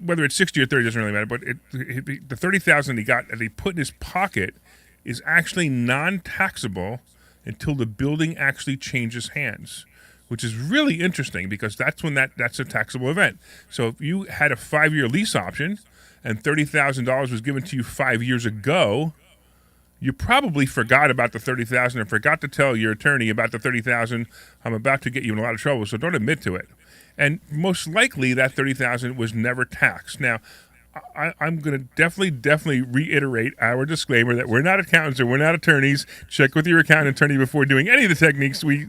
S6: whether it's 60 or 30 doesn't really matter. But the 30,000 he got that he put in his pocket is actually non-taxable until the building actually changes hands, which is really interesting because that's when that's a taxable event. So if you had a 5-year lease option and $30,000 was given to you 5 years ago, you probably forgot about the $30,000 and forgot to tell your attorney about the $30,000. I'm about to get you in a lot of trouble, so don't admit to it. And most likely that $30,000 was never taxed. Now, I'm going to definitely reiterate our disclaimer that we're not accountants or we're not attorneys. Check with your accountant attorney before doing any of the techniques we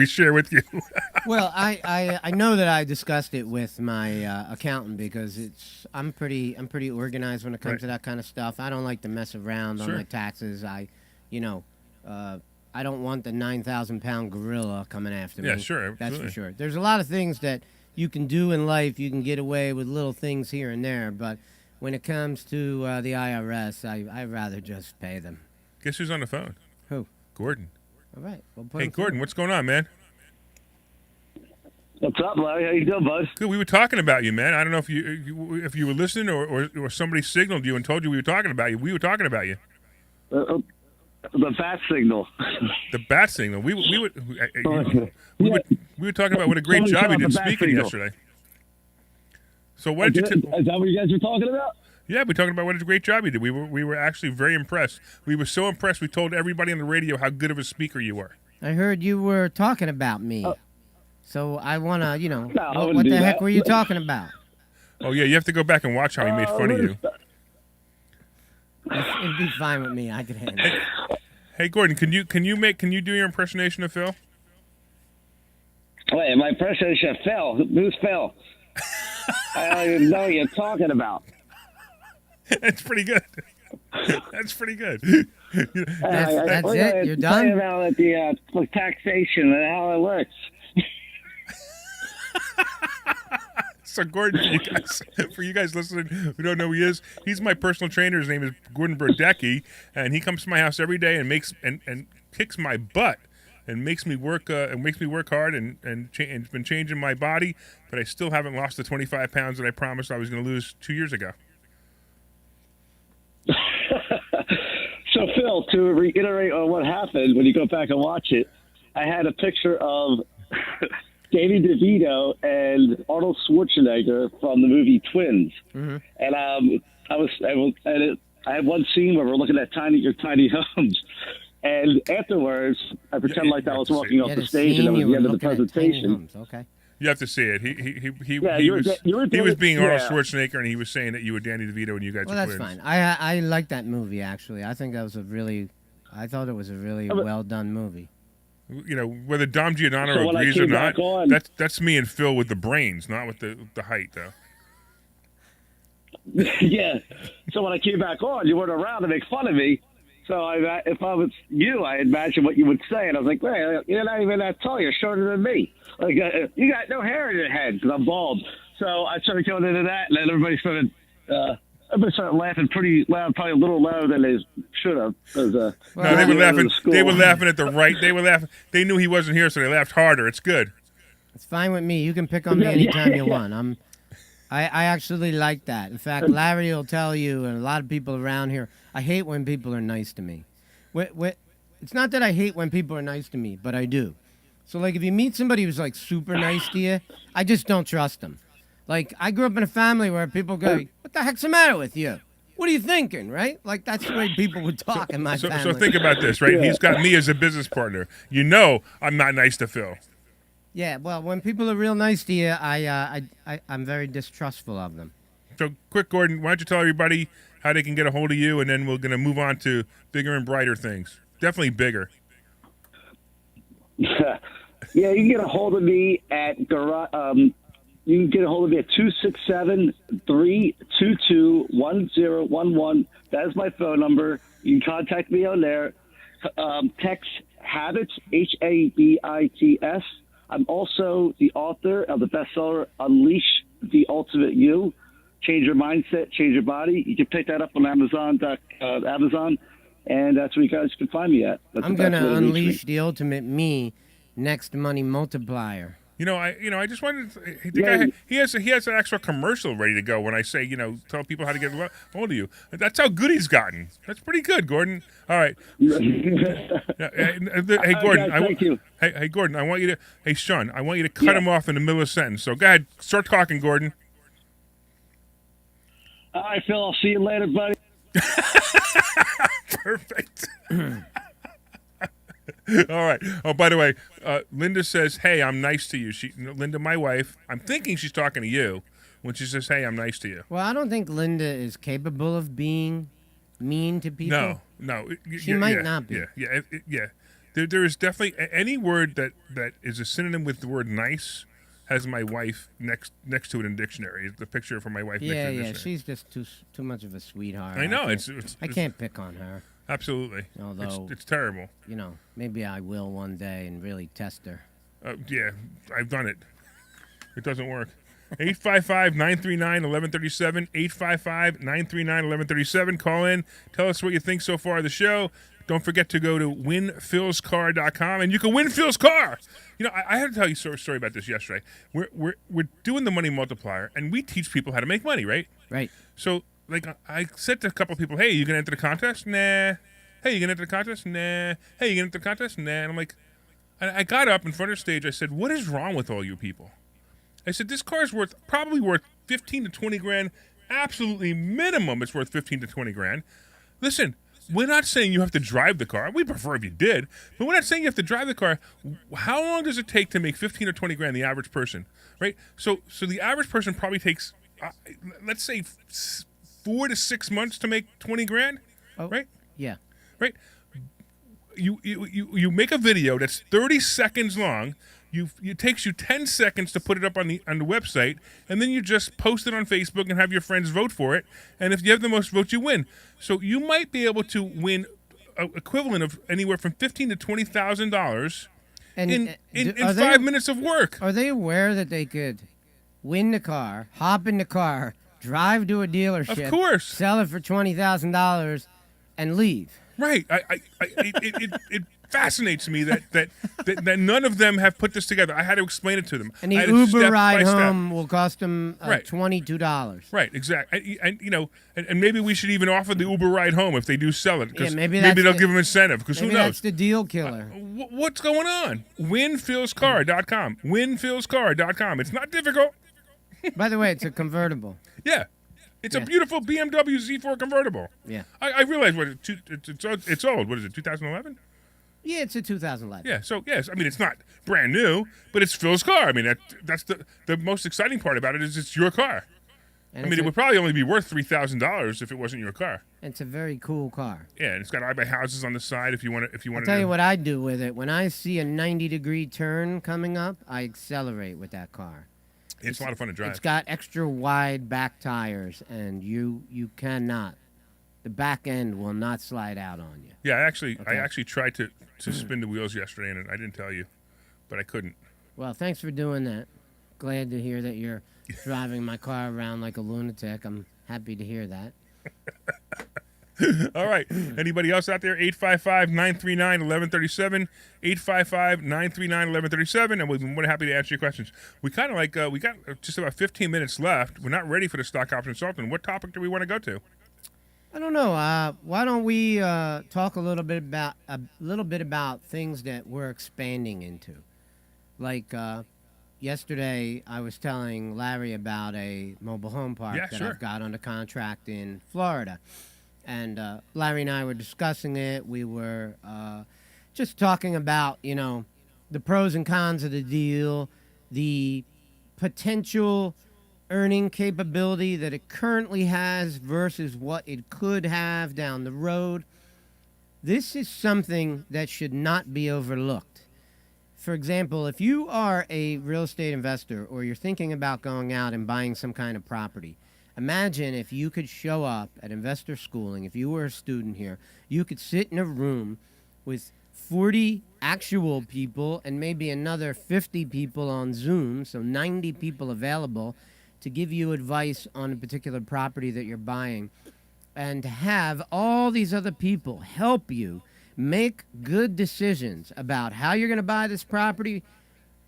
S6: share with you.
S5: Well, I know that I discussed it with my accountant because I'm pretty organized when it comes
S6: Right.
S5: to that kind of stuff. I don't like to mess around on
S6: Sure.
S5: my taxes. I don't want the 9,000-pound gorilla coming after
S6: Yeah,
S5: me.
S6: sure,
S5: That's for
S6: absolutely.
S5: sure. There's a lot of things that you can do in life. You can get away with little things here and there, but when it comes to the IRS, I'd rather just pay them.
S6: Guess who's on the phone?
S5: Who?
S6: Gordon.
S5: All right. Well, put
S6: Hey,
S5: him through.
S6: Gordon, what's going on, man?
S8: What's up, Larry? How you doing, bud?
S6: Good. We were talking about you, man. I don't know if you were listening or somebody signaled you and told you we were talking about you. We were talking about you.
S8: The bat signal.
S6: The bat signal. We were talking about what a great
S8: Somebody
S6: job
S8: cut
S6: you
S8: out
S6: did
S8: the bat
S6: speaking
S8: signal.
S6: yesterday. So what did you?
S8: Is that what you guys were talking about?
S6: Yeah, we're talking about what a great job you did. We were actually very impressed. We were so impressed. We told everybody on the radio how good of a speaker you were.
S5: I heard you were talking about me. So I want to,
S8: I
S5: what
S8: wouldn't
S5: the
S8: do
S5: heck
S8: that.
S5: were you talking about?
S6: Oh yeah, you have to go back and watch how he made fun of you.
S5: It'd be fine with me. I could handle it.
S6: Hey Gordon, can you do your impersonation of Phil?
S8: Wait, my impersonation of Phil. Who's Phil? I don't even know what you're talking about.
S6: That's pretty good. That's pretty good.
S5: That's it? You're done?
S8: Talking about the taxation and how it works.
S6: So Gordon, for you guys listening who don't know who he is, he's my personal trainer. His name is Gordon Brodecki, and he comes to my house every day and makes and kicks my butt and makes me work hard and been changing my body, but I still haven't lost the 25 pounds that I promised I was going to lose 2 years ago.
S8: So, Phil, to reiterate on what happened when you go back and watch it, I had a picture of Danny DeVito and Arnold Schwarzenegger from the movie Twins, and I had one scene where we're looking at your tiny homes, and afterwards I pretend like I was walking off the stage and it was the end of the presentation.
S5: Okay.
S6: You have to see it. He
S8: you
S6: was being Arnold
S8: yeah.
S6: Schwarzenegger, and he was saying that you were Danny DeVito and you guys
S5: Well,
S6: were
S5: that's
S6: twins.
S5: fine. I like that movie, actually. I think that was I thought it was a really well-done movie.
S6: You know, whether Dom Giordano
S8: So when I
S6: agrees or
S8: came
S6: not,
S8: back on-
S6: that's me and Phil with the brains, not with the height, though.
S8: Yeah. So when I came back on, you weren't around to make fun of me. So if I was you, I imagine what you would say, and I was like, "Well, you're not even that tall. You're shorter than me. Like you got no hair in your head because I'm bald." So I started going into that, and then everybody started laughing pretty loud, probably a little louder than they should have.
S6: No, they were laughing. They were laughing at the right. They were laughing. They knew he wasn't here, so they laughed harder. It's good.
S5: It's fine with me. You can pick on me anytime you want. I actually like that. In fact, Larry will tell you, and a lot of people around here, I hate when people are nice to me. It's not that I hate when people are nice to me, but I do. So, like, if you meet somebody who's, like, super nice to you, I just don't trust them. Like, I grew up in a family where people go, "What the heck's the matter with you? What are you thinking?" Right? Like, that's the way people would talk in my family.
S6: So think about this, right?
S8: Yeah.
S6: He's got me as a business partner. You know, I'm not nice to Phil.
S5: Yeah, well, when people are real nice to you, I'm very distrustful of them.
S6: So, quick, Gordon, why don't you tell everybody how they can get a hold of you, and then we're going to move on to bigger and brighter things. Definitely bigger.
S8: Yeah, you can get a hold of me at you can get a hold of me at 267-322-1011. That is my phone number. You can contact me on there. Text Habits, Habits. I'm also the author of the bestseller Unleash the Ultimate You. Change your mindset, change your body. You can pick that up on Amazon, and that's where you guys can find me at. That's
S5: I'm
S8: the best
S5: going to
S8: way reach me.
S5: unleash the ultimate me next Money Multiplier.
S6: I just wanted. The guy, he has an actual commercial ready to go when I say, tell people how to get a hold of you. That's how good he's gotten. That's pretty good, Gordon. All right. Hey, Gordon.
S8: Thank you.
S6: Hey, Gordon. I want you to. Hey, Sean. I want you to cut him off in the middle of a sentence. So go ahead, start talking, Gordon.
S8: All right, Phil. I'll see you later, buddy.
S6: Perfect. All right. Oh, by the way, Linda says, "Hey, I'm nice to you." Linda, my wife. I'm thinking she's talking to you when she says, "Hey, I'm nice to you."
S5: Well, I don't think Linda is capable of being mean to people.
S6: No.
S5: She might not be.
S6: Yeah. There is definitely any word that is a synonym with the word nice has my wife next to it in the dictionary. The picture for my wife. next to the dictionary.
S5: She's just too much of a sweetheart.
S6: I know.
S5: I can't pick on her.
S6: Absolutely.
S5: Although
S6: it's terrible.
S5: Maybe I will one day and really test her.
S6: Yeah, I've done it. It doesn't work. 855-939-1137. 855-939-1137. Call in. Tell us what you think so far of the show. Don't forget to go to winphilscar.com, and you can win Phil's car. I had to tell you a story about this yesterday. We're doing the money multiplier, and we teach people how to make money, right?
S5: Right.
S6: So, I said to a couple of people, "Hey, you gonna enter the contest?" Nah. Hey, you gonna enter the contest? Nah. Hey, you gonna enter the contest? Nah. And I'm like, I got up in front of the stage. I said, "What is wrong with all you people?" I said, "This car is probably worth 15 to 20 grand. Absolutely minimum, it's worth 15 to 20 grand. Listen, we're not saying you have to drive the car. We prefer if you did, but we're not saying you have to drive the car. How long does it take to make 15 or 20 grand? The average person, right? So the average person probably takes, let's say, 4 to 6 months to make 20 grand, right?
S5: Yeah.
S6: Right. You make a video that's 30 seconds long. It takes you 10 seconds to put it up on the website, and then you just post it on Facebook and have your friends vote for it. And if you have the most votes, you win. So you might be able to win an equivalent of anywhere from $15,000 to $20,000 in 5 minutes of work.
S5: Are they aware that they could win the car, hop in the car, drive to a dealership,
S6: Of course.
S5: sell it for $20,000, and leave?
S6: Right. It fascinates me that none of them have put this together. I had to explain it to them.
S5: And the
S6: I had to
S5: Uber
S6: step
S5: ride
S6: by step.
S5: home will cost them
S6: Right.
S5: $22.
S6: Right, exactly. And maybe we should even offer the Uber ride home if they do sell it. Because
S5: maybe
S6: maybe they'll
S5: that's
S6: give them incentive. Because who
S5: Maybe
S6: knows?
S5: that's the deal killer.
S6: What's going on? WinPhilsCar.com. WinPhilsCar.com. It's not difficult.
S5: By the way, it's a convertible.
S6: Yeah. It's a beautiful BMW Z4 convertible.
S5: Yeah.
S6: I realize it's old. What is it, 2011?
S5: Yeah, it's a 2011.
S6: Yeah, so yes, I mean it's not brand new, but it's Phil's car. I mean that's the most exciting part about it is it's your car.
S5: And
S6: I mean it would probably only be worth $3,000 if it wasn't your car.
S5: It's a very cool car.
S6: Yeah, and it's got I buy houses on the side if you want to.
S5: I'll tell you what I do with it. When I see a 90-degree turn coming up, I accelerate with that car.
S6: It's a lot of fun to drive.
S5: It's got extra wide back tires, and you cannot. The back end will not slide out on you.
S6: Yeah, I actually tried to spin the wheels yesterday, and I didn't tell you, but I couldn't.
S5: Well, thanks for doing that. Glad to hear that you're driving my car around like a lunatic. I'm happy to hear that.
S6: All right. Anybody else out there? 855-939-1137. 855-939-1137. And we'll be more than happy to answer your questions. We kind of we got just about 15 minutes left. We're not ready for the stock option consultant. What topic do we want to go to?
S5: I don't know. Why don't we talk a little bit about things that we're expanding into? Like yesterday, I was telling Larry about a mobile home park that I've got under contract in Florida. And Larry and I were discussing it. We were just talking about, the pros and cons of the deal, the potential earning capability that it currently has versus what it could have down the road. This is something that should not be overlooked. For example, if you are a real estate investor or you're thinking about going out and buying some kind of property, imagine if you could show up at investor schooling, if you were a student here, you could sit in a room with 40 actual people and maybe another 50 people on Zoom, so 90 people available to give you advice on a particular property that you're buying, and to have all these other people help you make good decisions about how you're going to buy this property,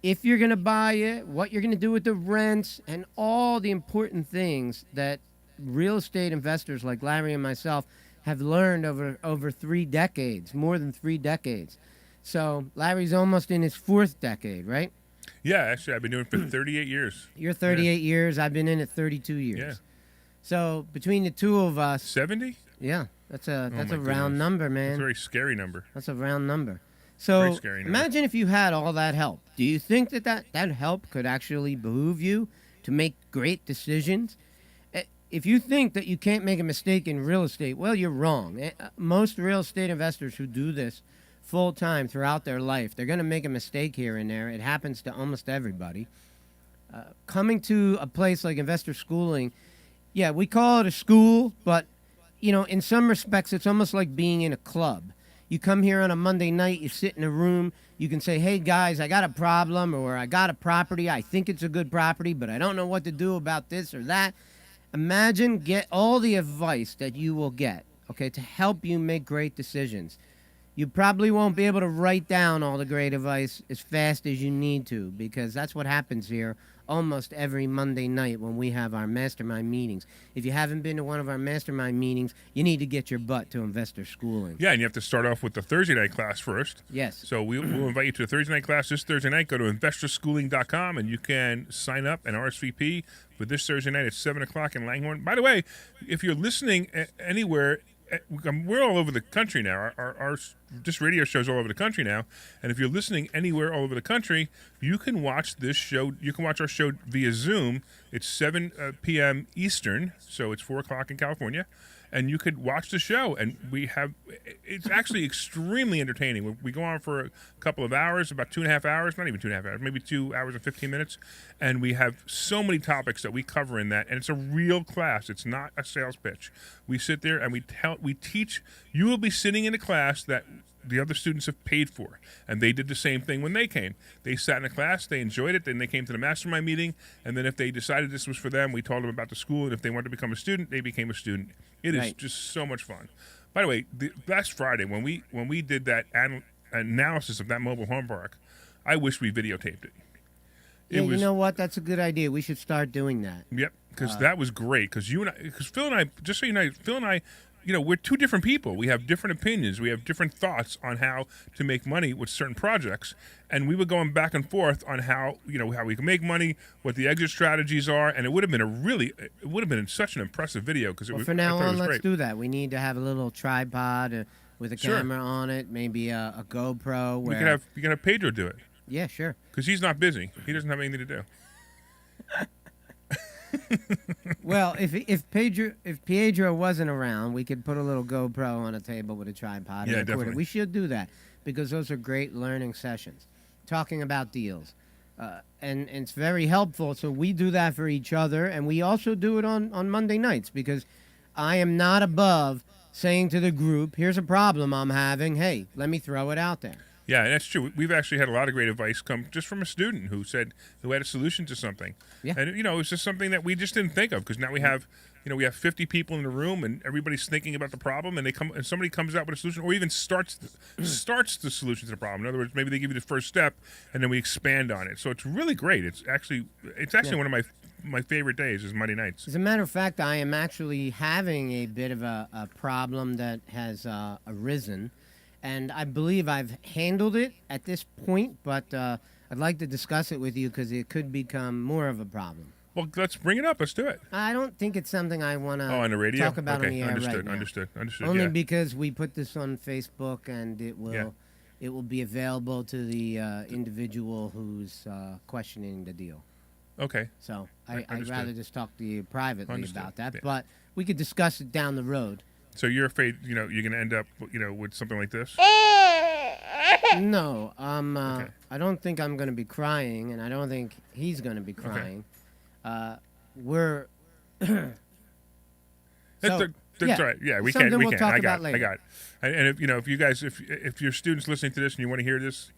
S5: if you're going to buy it, what you're going to do with the rents, and all the important things that real estate investors like Larry and myself have learned over 3 decades, more than 3 decades. So Larry's almost in his 4th decade, right?
S6: Yeah, actually, I've been doing it for 38 years.
S5: You're 38 years. I've been in it 32 years.
S6: Yeah.
S5: So between the two of us,
S6: 70?
S5: yeah, that's a
S6: my
S5: round
S6: goodness.
S5: number,
S6: That's
S5: man.
S6: a very scary number.
S5: That's a round number.
S6: Very
S5: So
S6: scary number.
S5: imagine if you had all that help. Do you think that help could actually behoove you to make great decisions? If you think that you can't make a mistake in real estate, well, you're wrong. Most real estate investors who do this full time throughout their life, they're going to make a mistake here and there. It happens to almost everybody. Coming to a place like Investor Schooling, yeah, we call it a school, but in some respects, it's almost like being in a club. You come here on a Monday night, you sit in a room, you can say, hey guys, I got a problem, or I got a property, I think it's a good property, but I don't know what to do about this or that. Imagine, get all the advice that you will get, okay, to help you make great decisions. You probably won't be able to write down all the great advice as fast as you need to, because that's what happens here almost every Monday night when we have our mastermind meetings. If you haven't been to one of our mastermind meetings, you need to get your butt to Investor Schooling.
S6: Yeah, and you have to start off with the Thursday night class first.
S5: Yes.
S6: So we'll invite you to a Thursday night class this Thursday night. Go to investorschooling.com and you can sign up and RSVP for this Thursday night at 7 o'clock in Langhorne. By the way, if you're listening anywhere, we're all over the country now. Our this radio show's all over the country now. And if you're listening anywhere all over the country, you can watch this show. You can watch our show via Zoom. It's 7 p.m. Eastern, so it's 4 o'clock in California. And you could watch the show, and it's actually extremely entertaining. We go on for a couple of hours, about 2.5 hours, not even 2.5 hours, maybe 2 hours and 15 minutes. And we have so many topics that we cover in that, and it's a real class. It's not a sales pitch. We sit there and we teach. You will be sitting in a class that the other students have paid for, and they did the same thing when they came. They sat in a class, they enjoyed it, then they came to the mastermind meeting, and then if they decided this was for them, we told them about the school, and if they wanted to become a student, they became a student. It is
S5: Right.
S6: just so much fun. By the way, last Friday when we did that analysis of that mobile home park, I wish we videotaped it.
S5: Yeah, you know what? That's a good idea. We should start doing that.
S6: Yep, because that was great. Because Phil and I, just so you know, Phil and I, we're two different people. We have different opinions. We have different thoughts on how to make money with certain projects. And we were going back and forth on how we can make money, what the exit strategies are. And it would have been such an impressive video because
S5: From now on, let's
S6: great.
S5: do that. We need to have a little tripod with a
S6: Sure.
S5: camera on it, maybe a GoPro.
S6: You can have Pedro do it
S5: Yeah, sure.
S6: because he's not busy. He doesn't have anything to do.
S5: Well, if Pedro wasn't around, we could put a little GoPro on a table with a tripod
S6: Yeah,
S5: and record it.
S6: definitely.
S5: We should do that because those are great learning sessions, talking about deals, and it's very helpful. So we do that for each other, and we also do it on Monday nights because I am not above saying to the group, "Here's a problem I'm having. Hey, let me throw it out there."
S6: Yeah, and that's true. We've actually had a lot of great advice come just from a student who had a solution to something.
S5: Yeah.
S6: And it was just something that we just didn't think of because now we have 50 people in the room and everybody's thinking about the problem and somebody comes out with a solution or even starts the solution to the problem. In other words, maybe they give you the first step and then we expand on it. So it's really great. It's actually one of my favorite days is Monday nights.
S5: As a matter of fact, I am actually having a bit of a problem that has arisen. And I believe I've handled it at this point, but I'd like to discuss it with you because it could become more of a problem.
S6: Well, let's bring it up. Let's do it.
S5: I don't think it's something I want to
S6: On the radio?
S5: talk about on the air
S6: understood,
S5: right now.
S6: understood.
S5: Only
S6: yeah.
S5: because we put this on Facebook and it will be available to the individual who's questioning the deal.
S6: Okay.
S5: So I'd
S6: Understood.
S5: rather just talk to you privately
S6: Understood.
S5: about that,
S6: Yeah.
S5: but we could discuss it down the road.
S6: So you're afraid, you're going to end up, with something like this?
S5: No,
S6: Okay.
S5: I don't think I'm going to be crying, and I don't think he's going to be crying. We're
S6: That's
S5: So,
S6: all right. Yeah, we
S5: something
S6: can.
S5: we'll talk
S6: I
S5: about
S6: got it.
S5: later.
S6: I got it. And if if you guys, if your students listening to this and you want to hear this,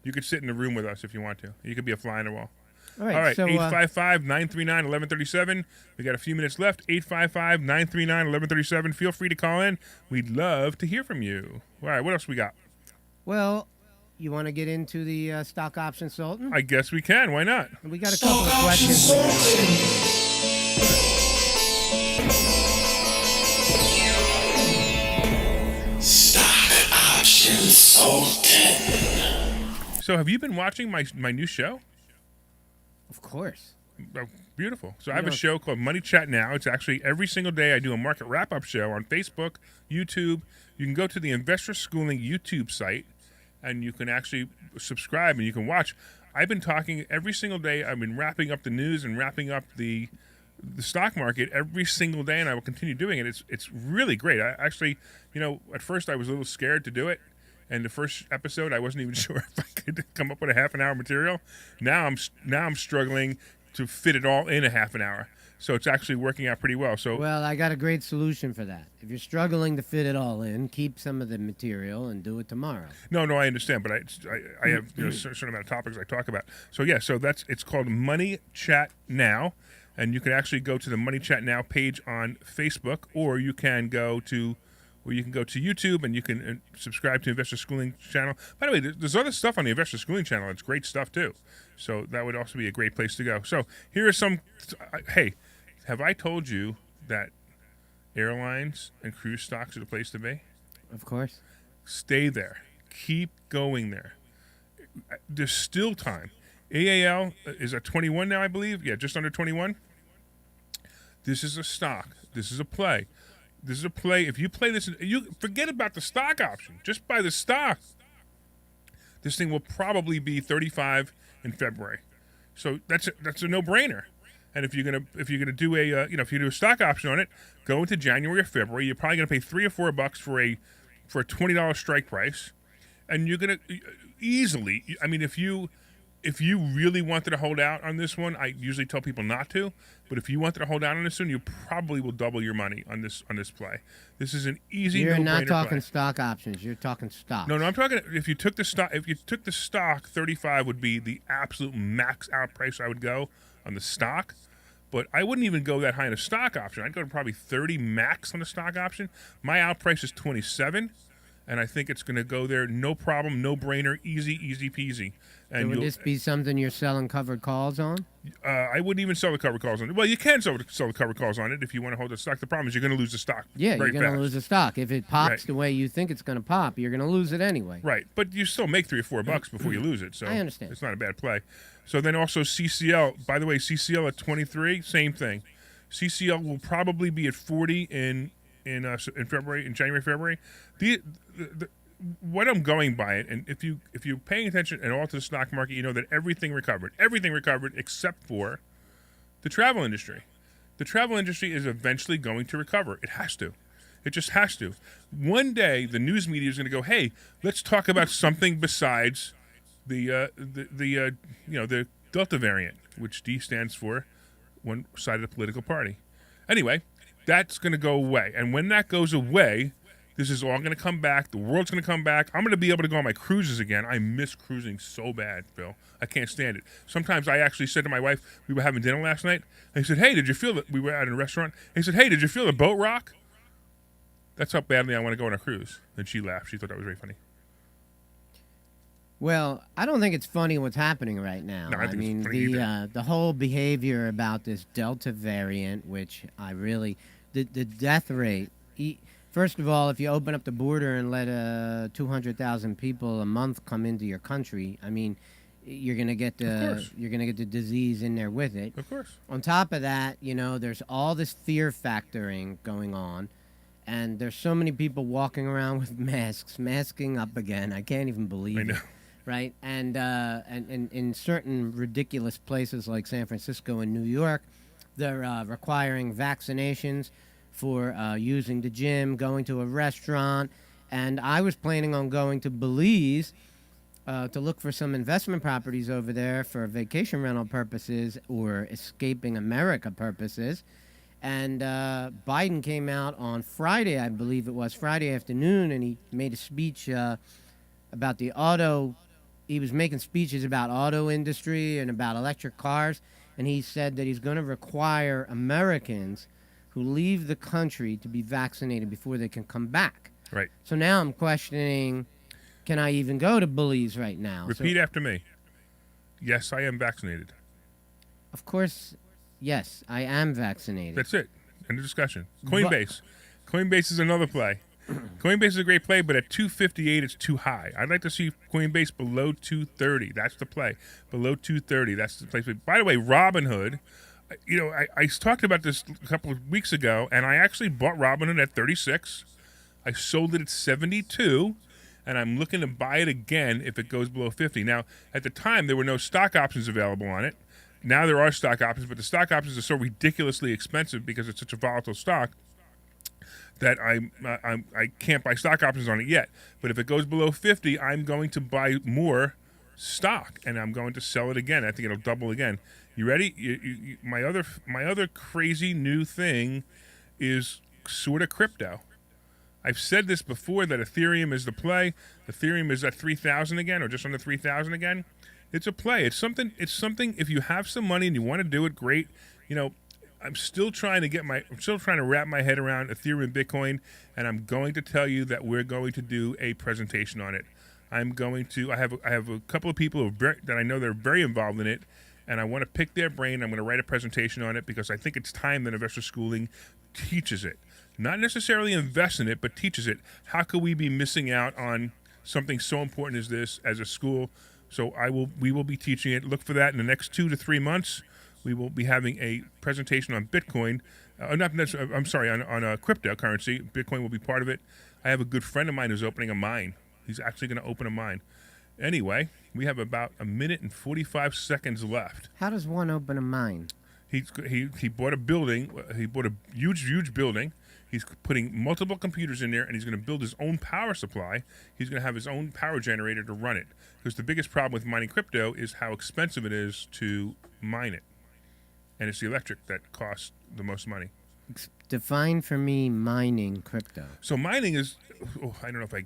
S6: you could sit in the room with us if you want to. You could be a fly on the wall.
S5: all right.
S6: All right,
S5: So
S6: 855-939-1137. We got a few minutes left. 855-939-1137. Feel free to call in. We'd love to hear from you. All right, what else we got?
S5: well, you want to get into the stock option Sultan?
S6: I guess we can. Why not?
S5: We got a couple of questions.
S3: Stock Option Sultan.
S6: So, have you been watching my new show?
S5: Of course.
S6: Oh, beautiful. So I have a show called Money Chat Now. It's actually every single day I do a market wrap-up show on Facebook, YouTube. You can go to the Investor Schooling YouTube site, and you can actually subscribe, and you can watch. I've been talking every single day. I've been wrapping up the news and wrapping up the stock market every single day, and I will continue doing it. It's really great. I actually, at first I was a little scared to do it. And the first episode, I wasn't even sure if I could come up with a half an hour material. Now I'm struggling to fit it all in a half an hour. So it's actually working out pretty well. So
S5: Well, I got a great solution for that. If you're struggling to fit it all in, keep some of the material and do it tomorrow.
S6: no, I understand, but I have a certain amount of topics I talk about. So yeah, it's called Money Chat Now, and you can actually go to the Money Chat Now page on Facebook, or you can go to YouTube and you can subscribe to Investor Schooling channel. By the way, there's other stuff on the Investor Schooling channel. It's great stuff too. So that would also be a great place to go. So here are some. Hey, have I told you that airlines and cruise stocks are the place to be?
S5: Of course.
S6: Stay there. Keep going there. There's still time. AAL is at 21 now, I believe. Yeah, just under 21. This is a stock. This is a play. This is a play. If you play this, you forget about the stock option. Just buy the stock. This thing will probably be 35 in February, so that's a no-brainer. And if you're gonna do a if you do a stock option on it, go into January or February. You're probably gonna pay $3 or $4 for a $20 strike price, and you're gonna easily. I mean, if you really wanted to hold out on this one, I usually tell people not to. But if you wanted to hold out on this one, you probably will double your money on this play. This is an easy.
S5: You're
S6: no-brainer
S5: not talking
S6: play.
S5: stock options. You're talking stock.
S6: No, I'm talking. If you took the stock, 35 would be the absolute max out price I would go on the stock. But I wouldn't even go that high in a stock option. I'd go to probably 30 max on the stock option. My out price is 27. And I think it's going to go there, no problem, no brainer, easy peasy. And
S5: So would this be something you're selling covered calls on?
S6: I wouldn't even sell the covered calls on it. Well, you can sell the covered calls on it if you want to hold the stock. The problem is you're going to lose the stock.
S5: Yeah,
S6: very
S5: you're going
S6: fast.
S5: to lose the stock. If it pops
S6: Right.
S5: the way you think it's going to pop, you're going to lose it anyway.
S6: Right, but you still make $3 or $4 before you lose it. So
S5: I understand.
S6: It's not a bad play. So then also CCL. By the way, CCL at 23, same thing. CCL will probably be at 40 in February, in January, February. What I'm going by it, and if you're paying attention at all to the stock market, you know that everything recovered except for the travel industry. The travel industry is eventually going to recover. It has to. It just has to. One day, the news media is going to go, "Hey, let's talk about something besides the Delta variant, which D stands for one side of the political party." Anyway, that's going to go away, and when that goes away, this is all going to come back. The world's going to come back. I'm going to be able to go on my cruises again. I miss cruising so bad, Phil. I can't stand it. Sometimes I actually said to my wife, we were having dinner last night, and he said, "Hey, did you feel that?" We were at a restaurant. And he said, "Hey, did you feel the boat rock?" That's how badly I want to go on a cruise. And she laughed. She thought that was very funny.
S5: Well, I don't think it's funny what's happening right now.
S6: No, I think it's
S5: mean,
S6: funny
S5: the whole behavior about this Delta variant, which I really, the death rate. First of all, if you open up the border and let 200,000 people a month come into your country, I mean, you're gonna get the disease in there with it.
S6: Of course.
S5: On top of that, there's all this fear factoring going on, and there's so many people walking around with masking up again. I can't even believe
S6: I know.
S5: it. Right, and in certain ridiculous places like San Francisco and New York, they're requiring vaccinations for using the gym, going to a restaurant, and I was planning on going to Belize to look for some investment properties over there for vacation rental purposes or escaping America purposes. And Biden came out on Friday, I believe it was, Friday afternoon, and he made a speech about the auto. He was making speeches about auto industry and about electric cars, and he said that he's going to require Americans who leave the country to be vaccinated before they can come back.
S6: Right.
S5: So now I'm questioning can I even go to Bullies right now?
S6: Repeat after me. Yes, I am vaccinated.
S5: Of course, yes, I am vaccinated.
S6: That's it. End of discussion. Coinbase. Coinbase is another play. Coinbase is a great play, but at 258, it's too high. I'd like to see Coinbase below 230. That's the play. Below 230, that's the place. By the way, Robinhood, I talked about this a couple of weeks ago, and I actually bought Robinhood at 36. I sold it at 72, and I'm looking to buy it again if it goes below 50. Now, at the time, there were no stock options available on it. Now there are stock options, but the stock options are so ridiculously expensive because it's such a volatile stock that I can't buy stock options on it yet. But if it goes below 50, I'm going to buy more stock, and I'm going to sell it again. I think it'll double again. You ready? My other crazy new thing is sort of crypto. I've said this before that Ethereum is the play. Ethereum is at 3,000 again, or just under 3,000 again. It's a play. It's something. If you have some money and you want to do it, great. I'm still trying to wrap my head around Ethereum and Bitcoin, and I'm going to tell you that we're going to do a presentation on it. I have a couple of people that I know that are very involved in it, and I want to pick their brain. I'm going to write a presentation on it because I think it's time that Investor Schooling teaches it. Not necessarily invest in it, but teaches it. How could we be missing out on something so important as this as a school? So we will be teaching it. Look for that in the next 2 to 3 months. We will be having a presentation on Bitcoin. On cryptocurrency. Bitcoin will be part of it. I have a good friend of mine who's opening a mine. He's actually going to open a mine. Anyway, we have about 1 minute and 45 seconds left.
S5: How does one open a mine?
S6: He bought a building. He bought a huge building. He's putting multiple computers in there, and he's going to build his own power supply. He's going to have his own power generator to run it. Because the biggest problem with mining crypto is how expensive it is to mine it. And it's the electric that costs the most money.
S5: Define for me mining crypto.
S6: So mining is, I don't know if we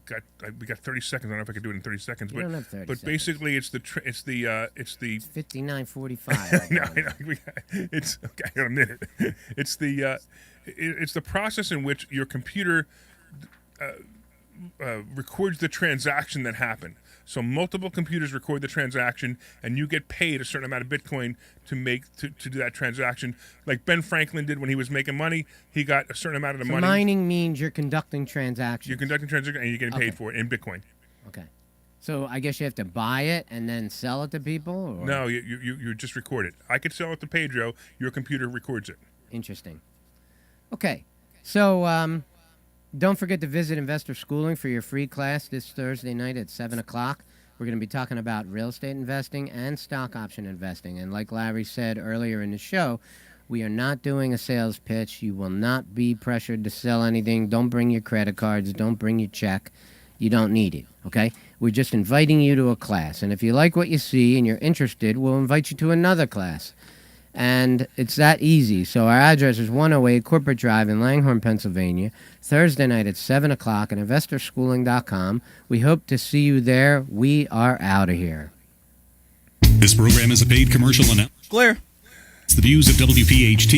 S6: got 30 seconds. I don't know if I could do it in 30 seconds.
S5: You don't have 30
S6: but
S5: seconds.
S6: Basically, it's
S5: 59:45.
S6: No, I got a minute. It's the process in which your computer records the transaction that happened. So multiple computers record the transaction, and you get paid a certain amount of Bitcoin to do that transaction. Like Ben Franklin did when he was making money, he got a certain amount of the money.
S5: Mining means you're conducting transactions.
S6: You're conducting transactions, and you're getting paid for it in Bitcoin.
S5: Okay. So I guess you have to buy it and then sell it to people? Or?
S6: No, you just record it. I could sell it to Pedro. Your computer records it.
S5: Interesting. Okay. So don't forget to visit Investor Schooling for your free class this Thursday night at 7 o'clock. We're going to be talking about real estate investing and stock option investing. And like Larry said earlier in the show, we are not doing a sales pitch. You will not be pressured to sell anything. Don't bring your credit cards. Don't bring your check. You don't need it, okay? We're just inviting you to a class. And if you like what you see and you're interested, we'll invite you to another class. And it's that easy. So our address is 108 Corporate Drive in Langhorne, Pennsylvania, Thursday night at 7 o'clock at investorschooling.com. We hope to see you there. We are out of here.
S2: This program is a paid commercial announcement.
S7: Clear.
S2: The views of WPHT